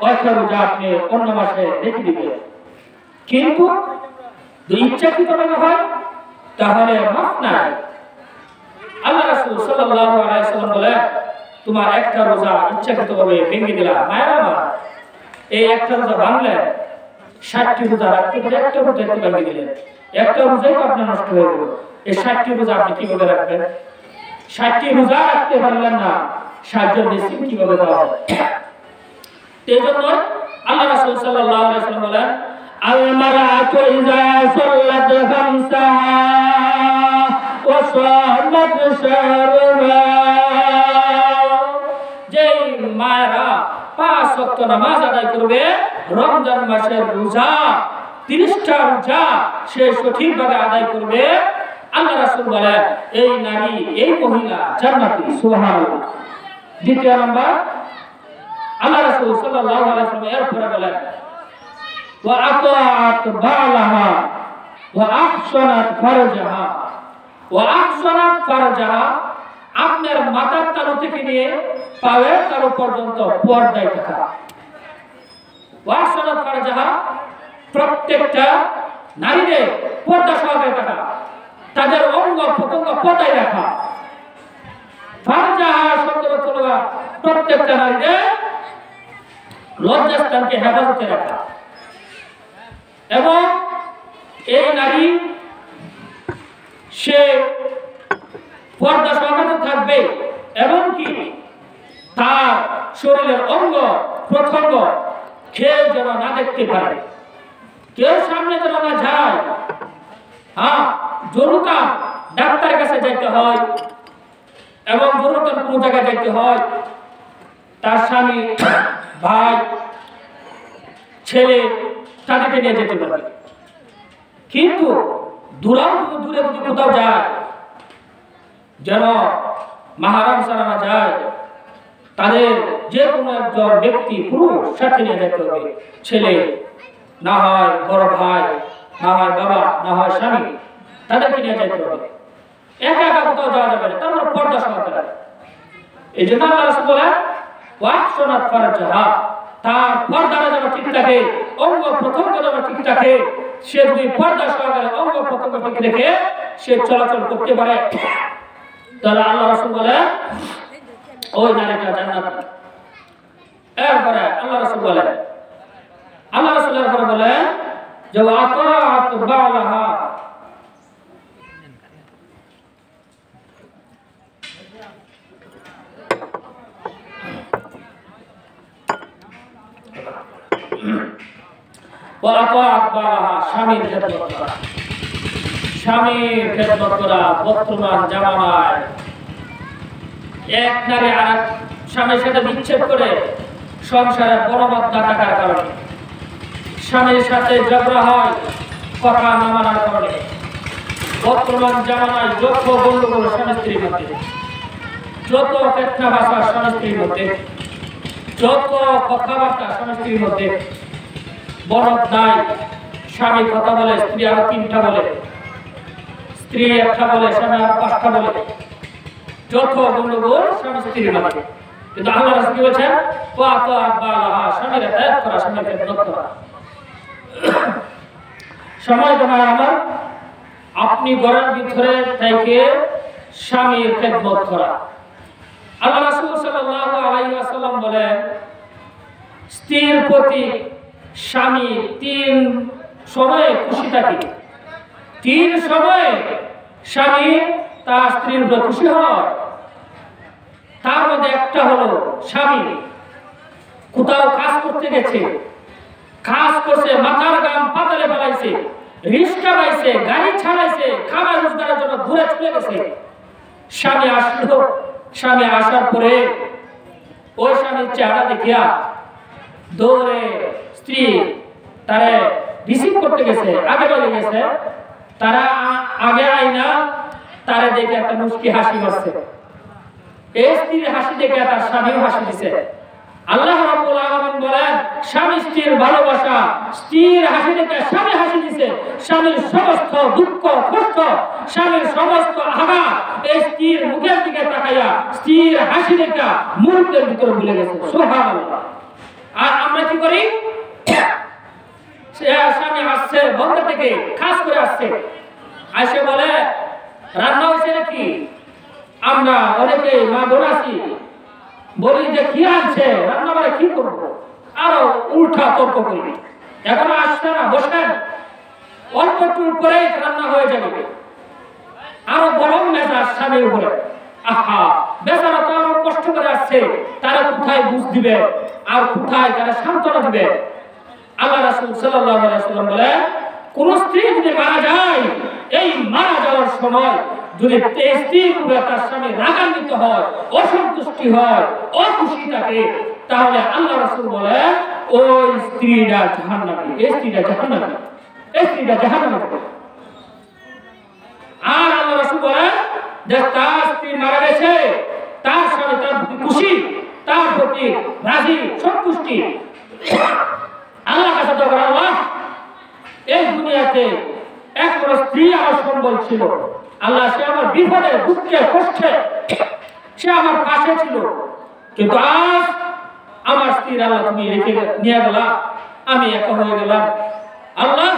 অথা রোজা আপনি অন্য মাসে রেখে দিবেন। কিন্তু যদি ইচ্ছাকৃতভাবে হয় তাহলে মাফ নাই। আল্লাহ রাসূল সাল্লাল্লাহু আলাইহি ওয়াসাল্লাম বলেন, তোমার একটা রোজা ইচ্ছাকৃতভাবে ভেঙে দিলা, মায়ের আমার এই একটা রোজা ভাঙলে 60টি রোজা রাখতে পারে, একটা রোজা একটু ভেঙে দিলেন, একটা রোজাই তো আপনার নষ্ট হয়ে গেল। এই 60টি রোজা আপনি কিভাবে রাখবেন? 60টি রোজা রাখতে পারলেন না, 60 জন মিসকিন কিভাবে দেওয়া হবে? এই জন্য আল্লাহ রাসূল সাল্লাল্লাহু আলাইহি ওয়াসাল্লাম বলেন, আল মারআতু ইযা সাল্লাত খামসাহা ওয়া সামাত শাহরাহা, যেই মায়েরা 5 ওয়াক্ত নামাজ আদায় করবে, রমজান মাসের রোজা 30টা রোজা সে সঠিকভাবে আদায় করবে, আল্লাহ রাসূল বলেন এই নারী, এই মহিলা জান্নাতি। সুবহানাল্লাহ। দ্বিতীয় নাম্বার, আল্লাহ রাসূল সাল্লাল্লাহু আলাইহি ওয়াসাল্লাম এরপরে বলেন, ওয়া আতাআত বালাহা ওয়া আহসানাত ফারজাহা। ওয়া আহসানাত ফারজাহা, আপনার মাথার তালু থেকে নিয়ে পায়ের তালু পর্যন্ত পর্দায় থাকা। ওয়া আহসানাত ফারজাহা, প্রত্যেকটা নারীদের পর্দা সহকারে থাকা, তাদের অঙ্গ প্রত্যঙ্গ পর্দায় রাখা। ফারজাহা শব্দের অর্থ হলো প্রত্যেকটা নারীদের লজ্জাস্থানকে হেফাজতে রাখা। এবং এই নারী সে পর্দা সহকারে থাকবে, এবং কি তার শরীরের অঙ্গ প্রত্যঙ্গ কেউ যেন না দেখতে পারে, কেউ সামনে যেন না যায়। হ্যাঁ, জরুরতা ডাক্তারের কাছে যাইতে হয়, এবং জরুরতার কোনো জায়গায় যাইতে হয়, তার স্বামী, ভাই, ছেলে তাদেরকে নিয়ে যেতে পারবে। কিন্তু দূরে যদি কোথাও যায়, যেন মাহারাম ছাড়া না যায়, তাদের যে কোনো একজন ব্যক্তি পুরুষ সাথে নিয়ে যেতে হবে। ছেলে না হয় বড় ভাই, না হয় বাবা, না হয় স্বামী, তাদেরকে নিয়ে যেতে হবে। একা একা কোথাও যাওয়া যাবে না, তারপর পর্দা সহকারে। এই জন্য আল্লাহ রাসূল বলেন, ওয়া আহসানাত ফারজাহা, তার পর্দাটা যেন ঠিক থাকে, অঙ্গ প্রত্যঙ্গ যেন ঠিক থাকে। সে যদি পর্দা সহকারে অঙ্গ প্রত্যঙ্গ ঠিক রেখে সে চলাচল করতে পারে, তাহলে আল্লাহ রাসূল বলেন ওই নারীটা জান্নাতি। এরপরে আল্লাহ রাসূল বলেন, আল্লাহ রাসূল এরপরে বলেন যে ওয়া আতাআত বালাহা, স্বামীর খেদমত করা। স্বামীর খেদমত করা বর্তমান জামানায় এক নারী আর স্বামীর সাথে বিচ্ছেদ করে সংসারে বরবাদ না থাকার কারণে, স্বামীর সাথে ঝগড়া হয় কথা না মানার কারণে, বর্তমান জামানায় যত গন্ডগোল স্বামী স্ত্রীর মধ্যে, যত ফিতনা ফাসাদ স্বামী স্ত্রীর মধ্যে, যত কথাবার্তা স্বামী স্ত্রীর মধ্যে, বরদ নাই, স্বামী কথা বলে স্ত্রী আরো 3টা বলে, স্ত্রী 1টা বলে স্বামী আরো 5টা বলে, যত গন্ডগোল স্বামী স্ত্রীর মধ্যে। কিন্তু আল্লাহ রাসূল কি বলেছেন, ওয়া আতাআত বালাহা, স্বামীর আতাত করা, স্বামীর খেদমত করা। সময় তোমার আমার, আপনি ঘরের ভিতরে থেকে স্বামীর খেদমত করা। আল্লাহ রাসূল সাল্লাল্লাহু আলাইহি ওয়াসাল্লাম বলেন, স্ত্রীর প্রতি স্বামী 3 সময়ে খুশি থাকে। 3 সময়ে স্বামী তার স্ত্রীর উপর খুশি হয়। তার মধ্যে একটা হলো স্বামী কোথাও কাজ করতে গেছে, কাজ করছে, মাথার গাম পাতালে ফেলাইছে, রিক্সা পাইছে, গাড়ি ছাড়াইছে, খাবার রোজগারের জন্য দূরে চলে গেছে। স্বামী আসলো, স্বামী আসার পরে ওই স্বামীর চেহারা দেখিয়া দৌড়ে স্ত্রী তারে রিসিভ করতে গেছে, আগে চলে গেছে। তারা আগে আইনা তারে দেখে একটা মুস্কি হাসি মারছে। এই স্ত্রীর হাসি দেখে তার স্বামীও হাসি দিছে। আল্লাহ রাব্বুল আলামিন বলেন, স্বামী স্ত্রীর ভালোবাসা, স্ত্রীর হাসি দেখে স্বামী হাসি দিছে। স্বামীর সমস্ত দুঃখ কষ্ট, স্বামীর সমস্ত আঘাত এই স্ত্রীর মুখের দিকে তাকাইয়া স্ত্রীর হাসি দেখে মুহূর্তের ভিতরে ভুলে গেছে। সুবহানাল্লাহ। আর আমরা কি করি? স্বামী আসছে বন্ধ থেকে খাস করে আসছে, আসে বলে রান্না হয়েছে নাকি? আমরা অনেকে মা বোন আছি, বলি যে কি আনছে রান্না, বলে কি করবো, আরো উল্টা তর্ক করি। এখন আসছে না, বসেন, অল্প একটু পরেই রান্না হয়ে যাবে। আরো গরম মেজাজ স্বামীর উপরে। আহা, বেচারা তো আরো কষ্ট করে আসছে, তারা কোথায় বুঝ দিবে আর কোথায় তারা সান্ত্বনা দিবে? আল্লাহ রাসূল সাল্লাল্লাহু আলাইহি ওয়াসাল্লাম বলে, কোন স্ত্রী যদি মারা যায়, এই মারা যাওয়ার সময় যদি স্ত্রীর উপরে তার স্বামী রাগান্বিত হয়, অসন্তুষ্টি হয়, অখুশি থাকে, তাহলে আল্লাহ রাসূল বলে ওই স্ত্রীটা জাহান্নামী, এই স্ত্রীটা জাহান্নামী, এই স্ত্রীটা জাহান্নামী। আর আল্লাহ রাসূল বলে যে তার স্ত্রী মারা গেছে, তার স্বামী তার প্রতি খুশি, তার প্রতি রাজি, সন্তুষ্টি। আল্লাহ কাছে দোয়া করে, আল্লাহ এই দুনিয়াতে একমাত্র স্ত্রী আমার সম্বল ছিল, আল্লাহ সে আমার বিপদে দুঃখে কষ্টে সে আমার পাশে ছিল, কিন্তু আজ আমার স্ত্রীর আল্লাহ তুমি রেখে নিয়ে গেলা, আমি একা হয়ে গেলাম। আল্লাহ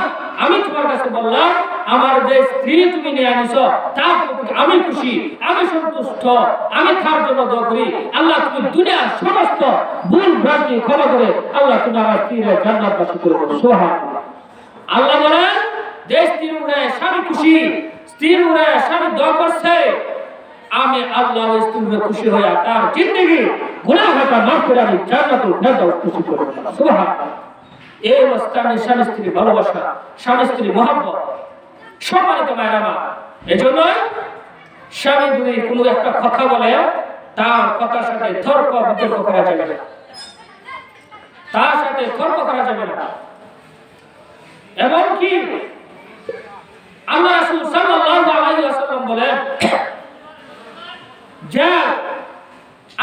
আমি তোমার কাছে বললাম, আমার যে স্ত্রী তুমি নিয়ে আনিছো তার প্রতি আমি খুশি, আমি সন্তুষ্ট, আমি তার জন্য দোয়া করি। আল্লাহ তুমি দুনিয়ার সমস্ত ভুল ভ্রান্তি ক্ষমা করে আল্লাহ তুমি আমার স্ত্রীর জান্নাতবাসী করে দাও। সুবহানাল্লাহ। আল্লাহ বলেন যে স্ত্রীর উপরে স্বামী খুশি, স্ত্রীর উপরে স্বামী দোয়া করছে, আমি আল্লাহ ওই স্ত্রীর উপরে খুশি হয়ে তার জিন্দেগি গুনাহ খাতা মাফ করে আমি জান্নাতুল ফেরদাউস খুশি করে দেব। সুবহানাল্লাহ। এই অবস্থানে স্বামী স্ত্রী ভালোবাসা, স্বামী স্ত্রী মহব্বত। সম্মানিত মায়েরা মা, এজন্য স্বামী যদি কোনো একটা কথা বলে তার কথার সাথে তর্ক বিতর্ক করা যাবে না, তার সাথে তর্ক করা যাবে না। এবং কি আল্লাহ রাসূল সাল্লাল্লাহু আলাইহি ওয়াসাল্লাম বলেন যে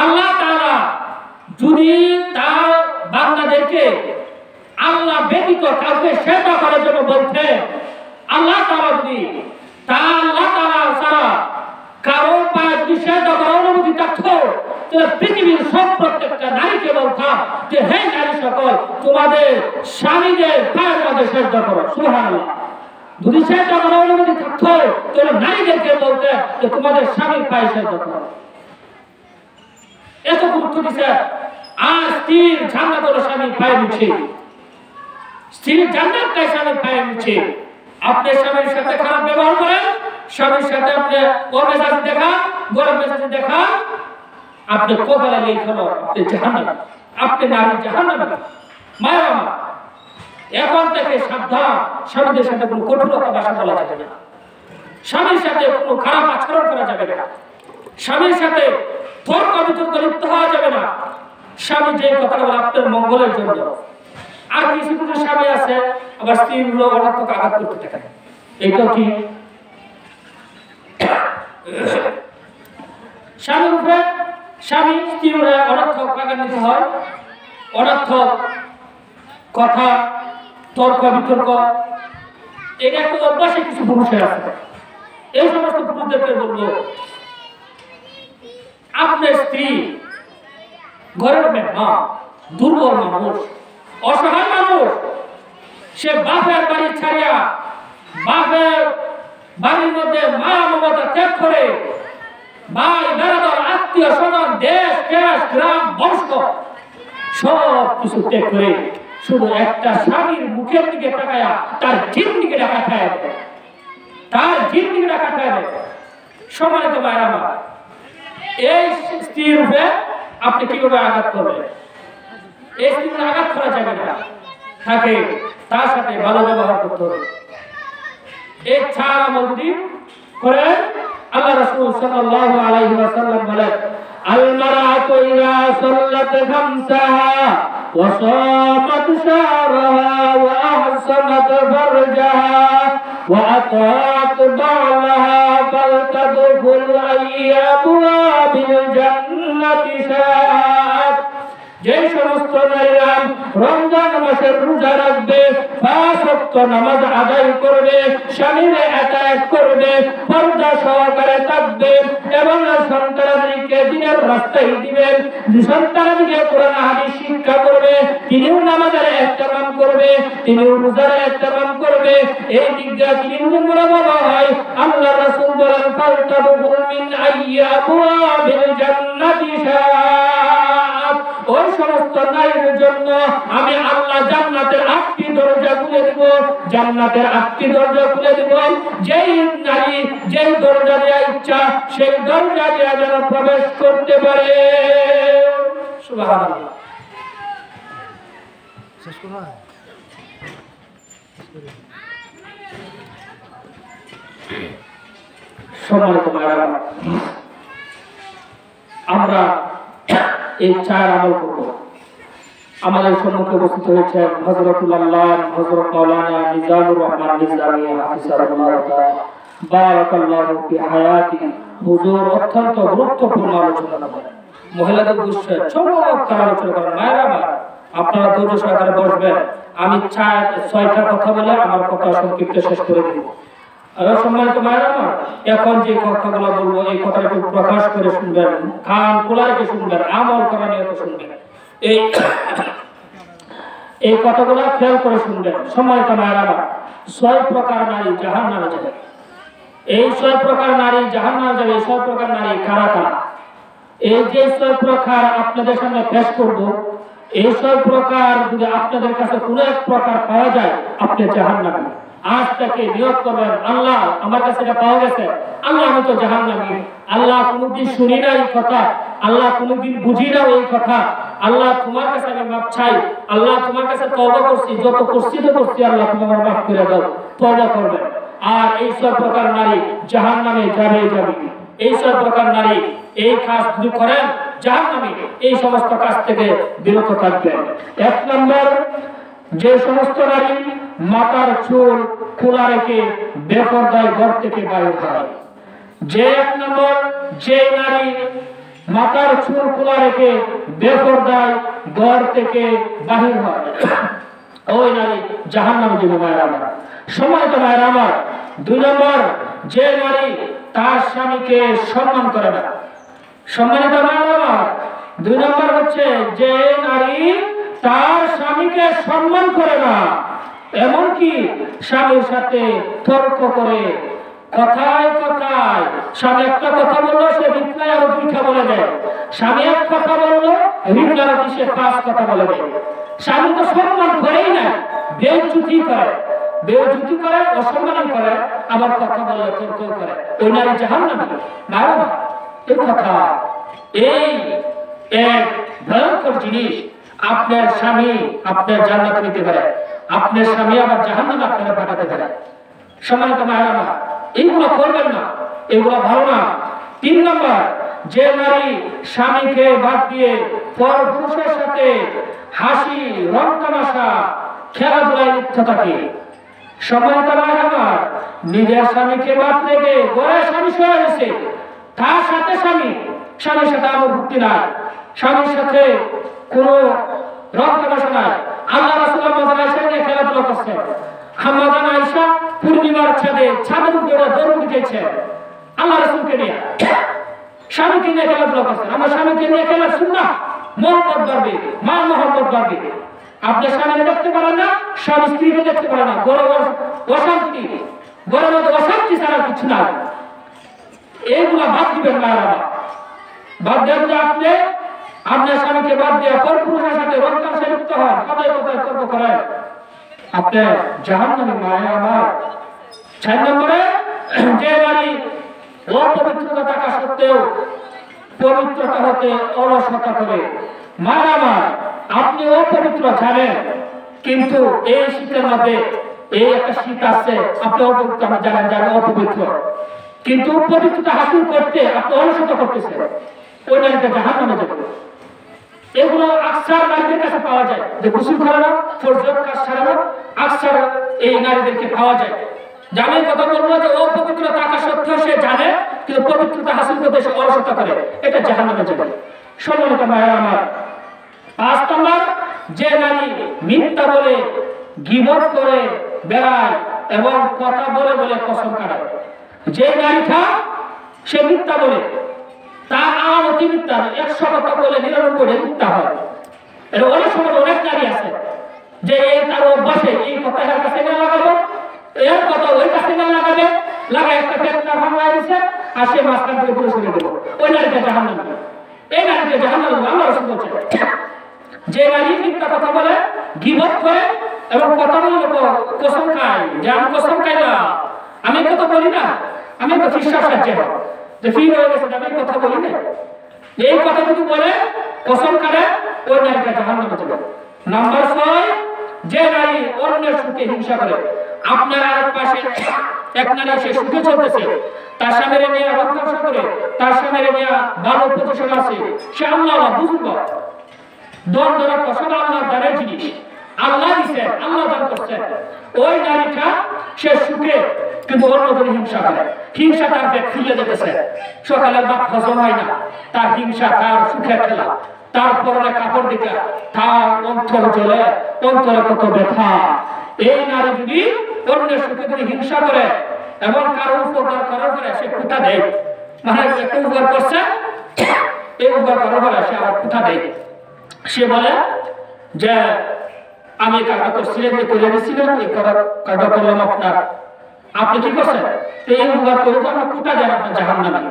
আল্লাহ তাআলা যদি তার বান্দাদেরকে আল্লাহ ব্যতীত কাউকে সেবা করার জন্য বলতে, আল্লাহ তাআলা যদি আল্লাহ তাআলা ছাড়া কারো পায়ে যদি সেবা করার অনুমতি থাকতো, তাহলে পৃথিবীর সব প্রত্যেকটা নারীকে বলতাম যে হে নারী সকল, তোমাদের স্বামীদের পায়ের মধ্যে সেবা করো। সুবহানাল্লাহ। যদি সেবা করার অনুমতি থাকতো, তাহলে নারীদেরকে বলতে যে তোমাদের স্বামীর পায়ে সেবা করো। এত গুরুত্ব দিচ্ছে। আর স্ত্রীর জান্নাত হলো স্বামীর পায়ে নিচে, স্ত্রীর জান্নাতটাই স্বামীর পায়ে নিচে। আপনি স্বামীর সাথে খারাপ ব্যবহার করেন, স্বামীর সাথে আপনি অমেজাজি দেখা, গরম মেজাজি দেখা, আপনি কপালে লেখলো আপনি জাহান্নামী, আপনি নারী জাহান্নামী। মায়ের আমার এখন থেকে সাবধান, স্বামীদের সাথে কোনো কঠোরতা ভাষা বলা যাবে না, স্বামীর সাথে কোনো খারাপ আচরণ করা যাবে না, স্বামীর সাথে তর্ক বিতর্ক লিপ্ত হওয়া যাবে না। স্বামী যে কথাটা বলে আপনার মঙ্গলের জন্য। আর কিছু কিছু স্বামী আছে আবার স্ত্রীর অনর্থক আঘাত করতে থাকে, এইটা কি স্বামীর উপরে স্বামী স্ত্রীর অনর্থক রাগান্বিত হয়, অনর্থক কথা তর্ক বিতর্ক, এটা একটা অভ্যাসে কিছু পুরুষের আছে। এই সমস্ত পুরুষদেরকে বলবো, আপনার স্ত্রী ঘরের মেহমান, দুর্বল মানুষ, অসহায় মানুষ, সে বাপের বাড়ি ছাড়িয়া বাপের বাড়ির মধ্যে মায়া মমতা ত্যাগ করে ভাই বেড়াদার আত্মীয় স্বজন দেশ দেশ গ্রাম বংশ সব কিছু ত্যাগ করে শুধু একটা স্বামীর মুখের দিকে তাকায়া তার জিন্দিগি টাকা খায় দেয়, তার জিন্দিগি টাকা খায় দেয়। সম্মানিত ভাইরা আমার, এই স্ত্রীর উপরে আপনি কিভাবে আঘাত করবেন? এই স্ত্রীর আঘাত করা যাবে না, তাকে তার সাথে ভালো ব্যবহার করতে হবে। এই ছাড় আমল যদি করে, আল্লাহ রাসূল সাল্লাল্লাহু আলাইহি ওয়াসাল্লাম বলেন, আল মারআতু ইযা সাল্লাত খামসাহা ওয়া সামাত শাহরাহা ওয়া আহসানাত ফারজাহা ওয়া আতাত বা'লাহা ফালতাদখুল আইয়াবুহা বিল জান্নাতি শাআত। যে সমস্ত নারীরা রমজান মাসের রোজা রাখবে, পাঁচ ওয়াক্ত নামাজ আদায় করবে, স্বামীরে আতায়াত করবে, পর্দা সহকারে থাকবে এবং সন্তানদেরকে দিনের রাস্তায় দিবেন, সন্তানদেরকে কোরআন হাদিস শিক্ষা করবে, তিনিও নামাজের ইহতিমাম করবে, তিনিও রোজার ইহতিমাম করবে। এই দিকটা তিনি বড় বড় হয়। আল্লাহ রাসূল বলেন ফালতাবু মিন আইয়াবুল জান্নাতি শাআত, ওই সমস্ত নারীর জন্য আমি আল্লাহ জান্নাতের 8টি দরজা খুলে দেব, জান্নাতের 8টি দরজা খুলে দেব। যেই নারী যেই দরজা দিয়ে ইচ্ছা সেই দরজা দিয়ে যেন প্রবেশ করতে পারে। সুবহানাল্লাহ। সম্মানিত ভাইরা, আমরা এই চার আমল করব। আমাদের সম্মুখে উপস্থিত হয়েছে হযরতুল আল্লাহ হযরত মাওলানা নিজামুর রহমান নিজামী হাফিজাহুল্লাহ তাআলা, বারাকাল্লাহু ফি হায়াতি। হুজুর অত্যন্ত গুরুত্বপূর্ণ আলোচনা করেন, মহিলাদের বিষয়ে চমৎকার আলোচনা করেন। মায়েরা আমার, আপনারা ধৈর্য সহকারে বসবেন। আমি 6টা কথা বলে আমার কথা সংক্ষিপ্ত শেষ করে দিব। সম্মানিত মায়েরা আমার, এখন যে কথাগুলো বলবো এই কথাটা একটু প্রকাশ করে শুনবেন, কান খোলা রেখে শুনবেন, আমল করা নিয়ে শুনবেন। এই কথাগুলো খেয়াল করে শুনবেন। সম্মানিত মায়েরা আমার, 6 প্রকার নারী জাহান্নামে যাবে। এই 6 প্রকার নারী জাহান্নামে যাবে। 6 প্রকার নারী কারা কারা? এই যে 6 প্রকার আপনাদের সামনে পেশ করব, এই 6 প্রকার যদি আপনাদের কাছে কোনো এক প্রকার পাওয়া যায়, আপনি জাহান্নামী। আজ থেকে নিয়ত করবেন, আল্লাহ আমার কাছে এটা পাওয়া গেছে, আল্লাহ আমি তো জাহান্নামী। আল্লাহ কোনোদিন শুনি না এই কথা, আল্লাহ কোনোদিন বুঝি না এই কথা, আল্লাহ তোমার কাছে আমি মাপ চাই, আল্লাহ তোমার কাছে তওবা করছি, যত করছি তো করছি, আল্লাহ তুমি আমার মাফ করে দাও। তওবা করবেন। আর এই 6 প্রকার নারী জাহান্নামে যাবে যাবে। এই 6 প্রকার নারী এই কাজ যদি করেন জাহান্নামী। এই সমস্ত কাজ থেকে বিরত থাকবেন। 1 নম্বর, যে সমস্ত নারী মাথার চুল খোলা রেখে বেপরদায় ঘর থেকে বাইরে হয়। যে 1 নম্বর, যে নারী মাথার চুল খোলা রেখে বেপরদায় ঘর থেকে বাহির হয়, ওই নারী জাহান্নামে যাবে। মায়েরা আমার, সম্মানিত মায়েরা আমার, 2 নম্বর, যে নারী তার স্বামীকে সম্মান করে না। সম্মানিত মায়েরা আমার, 2 নম্বর হচ্ছে যে নারী তার স্বামীকে সম্মান করে না, এমনকি স্বামীর সাথে তর্ক করে, কথায় কথায় স্বামী একটা কথা বললো সে রিপ্লাই আরো 2টা বলে দেয়, স্বামী এক কথা বললো রিপ্লাই আরো সে 5 কথা বলে দেয়। স্বামী তো সম্মান করেই না, বেইজ্জতি করে, বেইজ্জতি করে, অসম্মান করে, আবার কথা বলে তর্ক করে, ওই নারী জাহান্নামী। বাবা, এই কথা এই এক ভয়ঙ্কর জিনিস। আপনার স্বামী আপনার জান্নাতে নিতে পারে, আপনার স্বামী আবার জাহান্নামে আপনাকে পাঠাতে পারে। সম্মানিত মায়েরা আমার, এইগুলো করবেন না, এগুলো ভালো না। 3 নম্বর, যে নারী স্বামীকে বাদ দিয়ে পর পুরুষের সাথে হাসি রং তামাশা খেলাধুলায় লিপ্ত থাকে। সম্মানিত মায়েরা আমার, নিজের স্বামীকে বাদ রেখে ঘরে স্বামী শুয়ে গেছে, তার সাথে স্বামীর সাথে আমার ভক্তি নাই, স্বামীর সাথে কোনো রং তামাশা নাই। আল্লাহ রাসূল মাজার আয়েশা নিয়ে খেলাধুলা করছে। মাজার আয়েশা পূর্ণিমার ছাদের উপরে দৌড় দিয়েছে আল্লাহ রাসূলকে নিয়ে, স্বামীকে নিয়ে খেলাধুলা করছে। আমার স্বামীকে নিয়ে খেলা সুন্নাহ, মহব্বত বাড়বে, মা মহব্বত বাড়বে। আপনি স্বামীকে দেখতে পারেন না, স্বামী স্ত্রীকে দেখতে পারেন না, অশান্তি, ঘরের মধ্যে অশান্তি ছাড়া কিছু না। এইগুলা বাদ দিবেন না, বাদ দেন যে আপনি আপনার স্বামীকে বাদ দিয়ে পর পুরুষের সাথে রং তামাশা লিপ্ত হন, কথায় কথায় তর্ক করেন, আপনি জাহান্নামী। মায়েরা আমার, 4 নম্বরে, যে নারী অপবিত্রতা থাকা সত্ত্বেও পবিত্রতা হতে অলসতা করে। মায়েরা আমার, আপনি অপবিত্র জানেন, কিন্তু এই শীতের মধ্যে এই একটা শীত আছে, আপনি অপবিত্র জানেন যে আমি অপবিত্র, কিন্তু পবিত্রতা হাসিল করতে আপনি অলসতা করতেছেন, ওই নারীটা জাহান্নামে যাবে। এগুলো আকসার নারীদের কাছে পাওয়া যায়, যে গোসল করে না, ফরজ কাজ ছাড়ে না, আকসার এই নারীদেরকে পাওয়া যায়। জানে কথা বলবো যে অপবিত্র থাকা সত্ত্বেও সে জানে, কিন্তু পবিত্রতা হাসিল করতে সে অলসতা করে, এটা জাহান্নামে যাবে। সম্মানিত মায়েরা আমার, 5 নম্বর, যে নারী মিথ্যা বলে গীবত করে বেড়ায় এবং কথা বলে বলে কসম কাটায়। যে নারীটা সে মিথ্যা বলে, তার আলামতি মিথ্যা, 100 কথা বলে 99 মিথ্যা হয়। এটা অনেক সময় অনেক নারী আছে যে এই তার অভ্যাসে এই কথা এর কাছে না লাগাবো, এর কথা ওই কাছে না লাগাবে, লাগায় একটা ফেতনা ভাঙায় দিছে আর সে মাঝখান থেকে পুরো সরে দেবো, ওই নারীটা জাহান্নামী। এই নারীটা জাহান্নামী আল্লাহ রাসূল বলছেন। যে নারী মিথ্যা কথা বলে, গীবত করে এবং কথা বলে কসম খায় যে আমি কসম খাইলাম, আমি কথা বলি না, আমি তো বিশ্বাস সাহায্য যে ফির হয়ে গেছে, আমি কথা বলি না, এই কথা যদি বলে কসম কাটে ওই নারীটা জাহান্নামে যাবে। নাম্বার 6, যে নারী অন্যের সুখে হিংসা করে। আপনার আর পাশে এক নারী সে সুখে চলতেছে, তার স্বামীর নিয়ে রক্ষা করে, তার স্বামীর নিয়ে ভালো পজিশন আছে, সে আল্লাহ বুঝবো দ্বন্দ্ব রাখবো, সব আল্লাহর দ্বারের জিনিস, আল্লাহ দিচ্ছেন, আল্লাহ দান করছেন। ওই নারীটা সে সুখে কিন্তু অন্যদের হিংসা করে, হিংসা তার পেট ফুলে যেতেছে, সকালের ভাত হজম হয় না, তার হিংসা, তার সুখের খেলা, তার পরনে কাপড় দিকে তার অন্তর জ্বলে, অন্তরে কত ব্যথা। এই নারী যদি অন্যের সুখে যদি হিংসা করে এবং কারো উপকার করার পরে সে কুটা দেয়, মানে একটা উপকার করছে, এই উপকার করার পরে সে আবার কুটা দেয়, সে বলে যে আমি কাজটা করছিলেন, করে দিচ্ছিলেন, এই কাজটা করলাম আপনার, আপনি কি করছেন, এই উপকার করে তো আমরা কুটা দেন আপনার জাহান্নামে।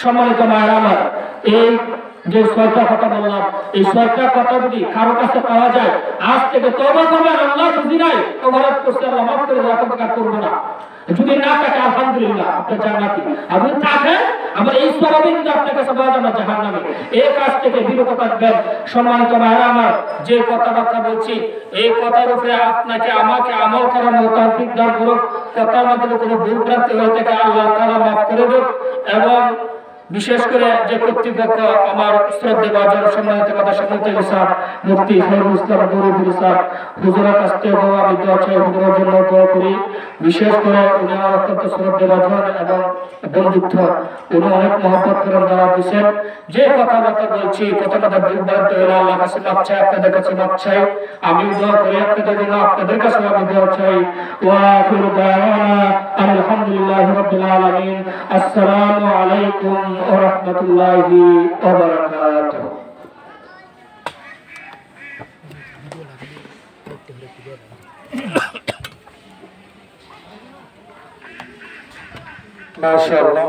সম্মানিত মায়েরা আমার, এই যে 6টা কথা বললাম, এই 6টা কথা যদি কারো কাছে পাওয়া যায়, আজ থেকে তওবা করবেন, আল্লাহ বুঝি নাই তওবা করতে, আল্লাহ মাফ করে দেওয়া করব না। যদি না থাকে আলহামদুলিল্লাহ আপনার জান্নাতি, আপনি থাকে আবার এই সওয়াবে যদি আপনার কাছে পাওয়া যায় না জাহান্নামে, এই কাজ থেকে বিরত থাকবেন। সম্মানিত মায়েরা আমার, যে কথাবার্তা বলছি এই কথার উপরে আপনাকে আমাকে আমল করার মতো তৌফিক দান করুন। কথার মধ্যে কোনো ভুল ভ্রান্তি হয়ে থাকে আল্লাহ তাআলা মাফ করে দেন। এবং বিশেষ করে যে কর্তৃপক্ষ আমার শ্রদ্ধা বাজার সম্মানিত কথা সম্মানিত স্যার মুফতি শহীদুল ইসলাম গৌরবুল স্যার হুজুরের কাছ থেকে আমি দোয়া চাই, হুজুরের জন্য দোয়া করি। বিশেষ করে উনি আমার অত্যন্ত শ্রদ্ধা বাজার এবং বন্ধুত্ব, উনি অনেক মহব্বত করেন, দাওয়াত দিচ্ছেন। যে কথাবার্তা বলছি কথাটা বিভ্রান্ত হলে আল্লাহ কাছে মাপ চাই, আপনাদের কাছে মাপ চাই। আমি দোয়া করি আপনাদের জন্য, আপনাদের কাছে আমি দোয়া চাই। ওয়া আখিরু দাওয়ানা আলহামদুলিল্লাহি রাব্বিল আলামিন। আসসালামু আলাইকুম ওয়া রাহমাতুল্লাহি ওয়া বারাকাতুহু। মাশাআল্লাহ।